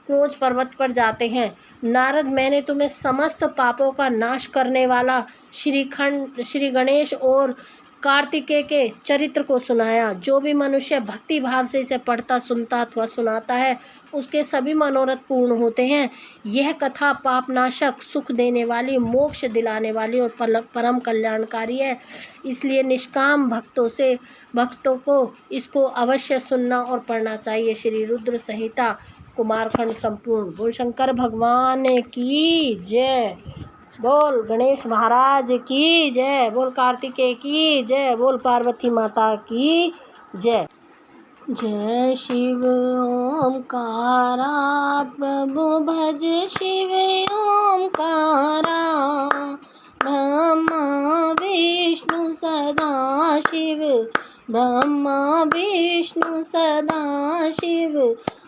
क्रोच पर्वत पर जाते हैं। नारद, मैंने तुम्हें समस्त पापों का नाश करने वाला श्री गणेश और कार्तिकेय के चरित्र को सुनाया। जो भी मनुष्य भक्ति भाव से इसे पढ़ता, सुनता अथवा सुनाता है, उसके सभी मनोरथ पूर्ण होते हैं। यह कथा पापनाशक, सुख देने वाली, मोक्ष दिलाने वाली और परम कल्याणकारी है। इसलिए निष्काम भक्तों को इसको अवश्य सुनना और पढ़ना चाहिए। श्री रुद्र संहिता कुमारखंड संपूर्ण। बोल शंकर भगवान की जय। बोल गणेश महाराज की जय। बोल कार्तिकेय की जय। बोल पार्वती माता की जय। जय शिव ओमकारा, प्रभु भज शिव ओमकारा। ब्रह्मा विष्णु सदा शिव, ब्रह्मा विष्णु सदा शिव,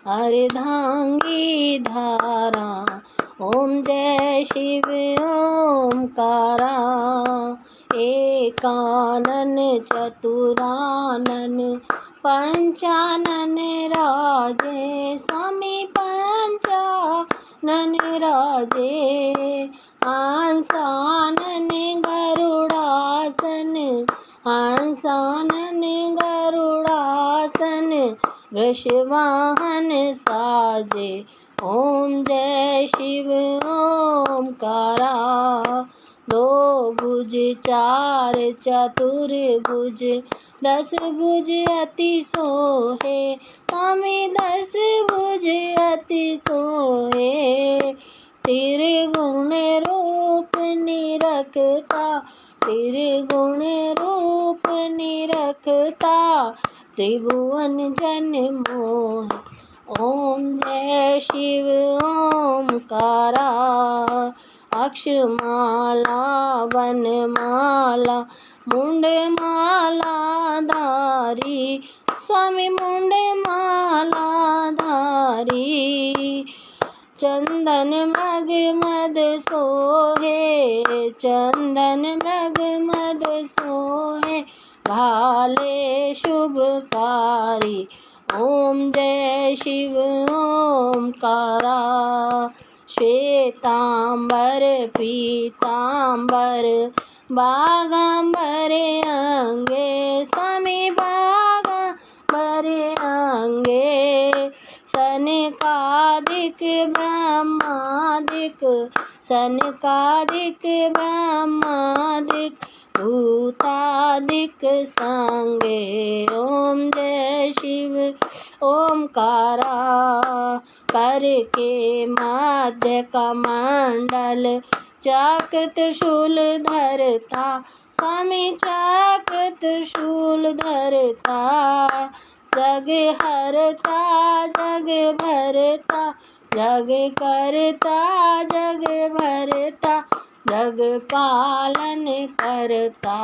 अर्धांगी धारा। ओम जय शिव ओमकारा। एकानन चतुरानन पंचानन राजे, स्वामी पंचानन राजे। हंसानन गरुड़ासन, हंसानन गरुड़ासन, वृषवाहन साजे। ओम जय शिव ओमकारा। दो भुज चार चतुर्भुज, 10 भुज अति सोहे, स्वामी 10 भुज अति सोहे। त्रिगुण रूप निरखता, त्रिगुण रूप निरखता, त्रिभुवन जन मोह। ओम जय शिव ओमकारा। अक्षमाला वनमाला मुंडमाला धारी, स्वामी मुंडमाला धारी। चंदन मृग मद सोहे, चंदन मृग मद सोहे, भाले शुभकारी। ओम जय शिव ओमकारा। श्वेतांबर पीतांबर बागांबर अंगे, स्वामी बागांबर अंगे। सनकादिक ब्रह्मादिक, सनकादिक ब्रह्मादिक, भूतादिक संगे। ओम जय शिव ओमकारा। कर के मध्य कमंडल, चक्र त्रिशूल धरता, स्वामी चक्र त्रिशूल धरता। जग हरता जग भरता, जग करता जग भरता, जग पालन करता।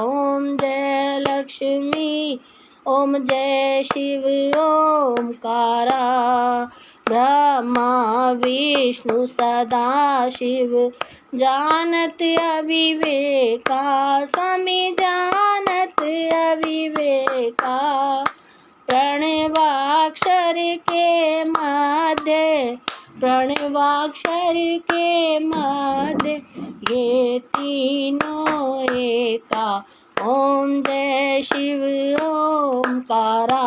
ओम जय लक्ष्मी, ओम जय शिव ओमकारा। ब्रह्मा विष्णु सदाशिव जानत अविवेका, स्वामी जानत अविवेका। प्रणवाक्षर के मध्य, प्रणवाक्षर के मध्य ये तीनों एका। ओम जय शिव ओमकारा।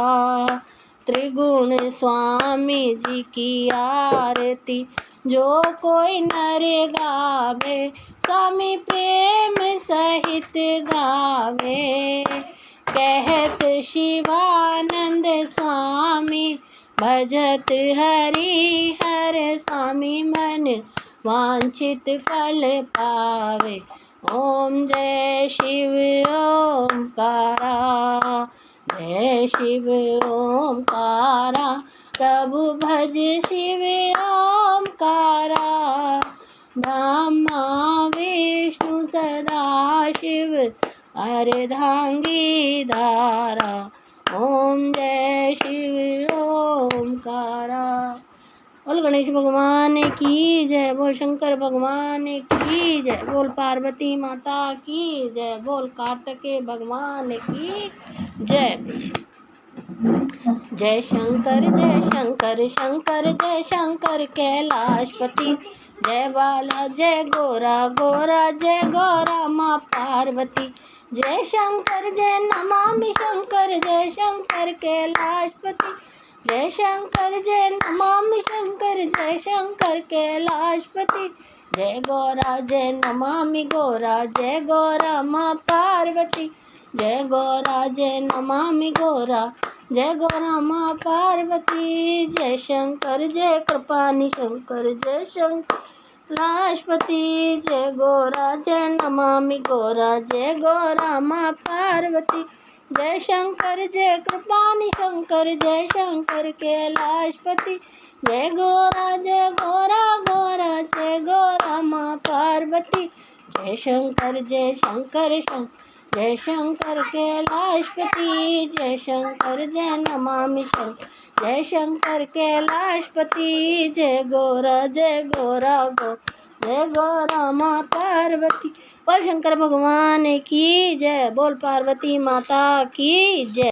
त्रिगुण स्वामी जी की आरती जो कोई नर गावे, स्वामी प्रेम सहित गावे। कहत शिवानंद स्वामी भजत हरि हर, स्वामी मन वांछित फल पावे। ओम जय शिव ओमकारा, जय शिव ओमकारा। प्रभु भज शिव ओमकारा। ब्रह्मा विष्णु सदाशिव अर्धांगी धारा। ओम जय शिव ओमकारा। बोल गणेश भगवान की जय, बोल शंकर भगवान की जय, बोल पार्वती माता की जय, बोल कार्तिकेय भगवान की जय। जय शंकर शंकर जय शंकर कैलाशपति। जय बाला जय गोरा गोरा, जय गौरा माँ पार्वती। जय शंकर जय नमामि शंकर, जय शंकर कैलाशपति। जय शंकर जय नमामि शंकर, जय शंकर कैलाशपति। जय गौरा जय नमामि गौरा, जय गौरा माँ पार्वती। जय गौरा जय नमामि गौरा, जय गौरा माँ पार्वती। जय शंकर जय कृपानि शंकर, जय शंकर कैलाशपति। जय गौरा जय नमामि गौरा, जय गौरा माँ पार्वती। जय शंकर जय कृपानि शंकर, जय शंकर कैलाशपति। जय गौरा गौरा, जय गौरा माँ पार्वती। जय शंकर शंकर, जय शंकर कैलाशपति। जय शंकर जय नमामि शंकर, जय शंकर कैलाशपति। जय गौरा गौ, जय गौरा माँ पार्वती। बोल शंकर भगवान की जय, बोल पार्वती माता की जय।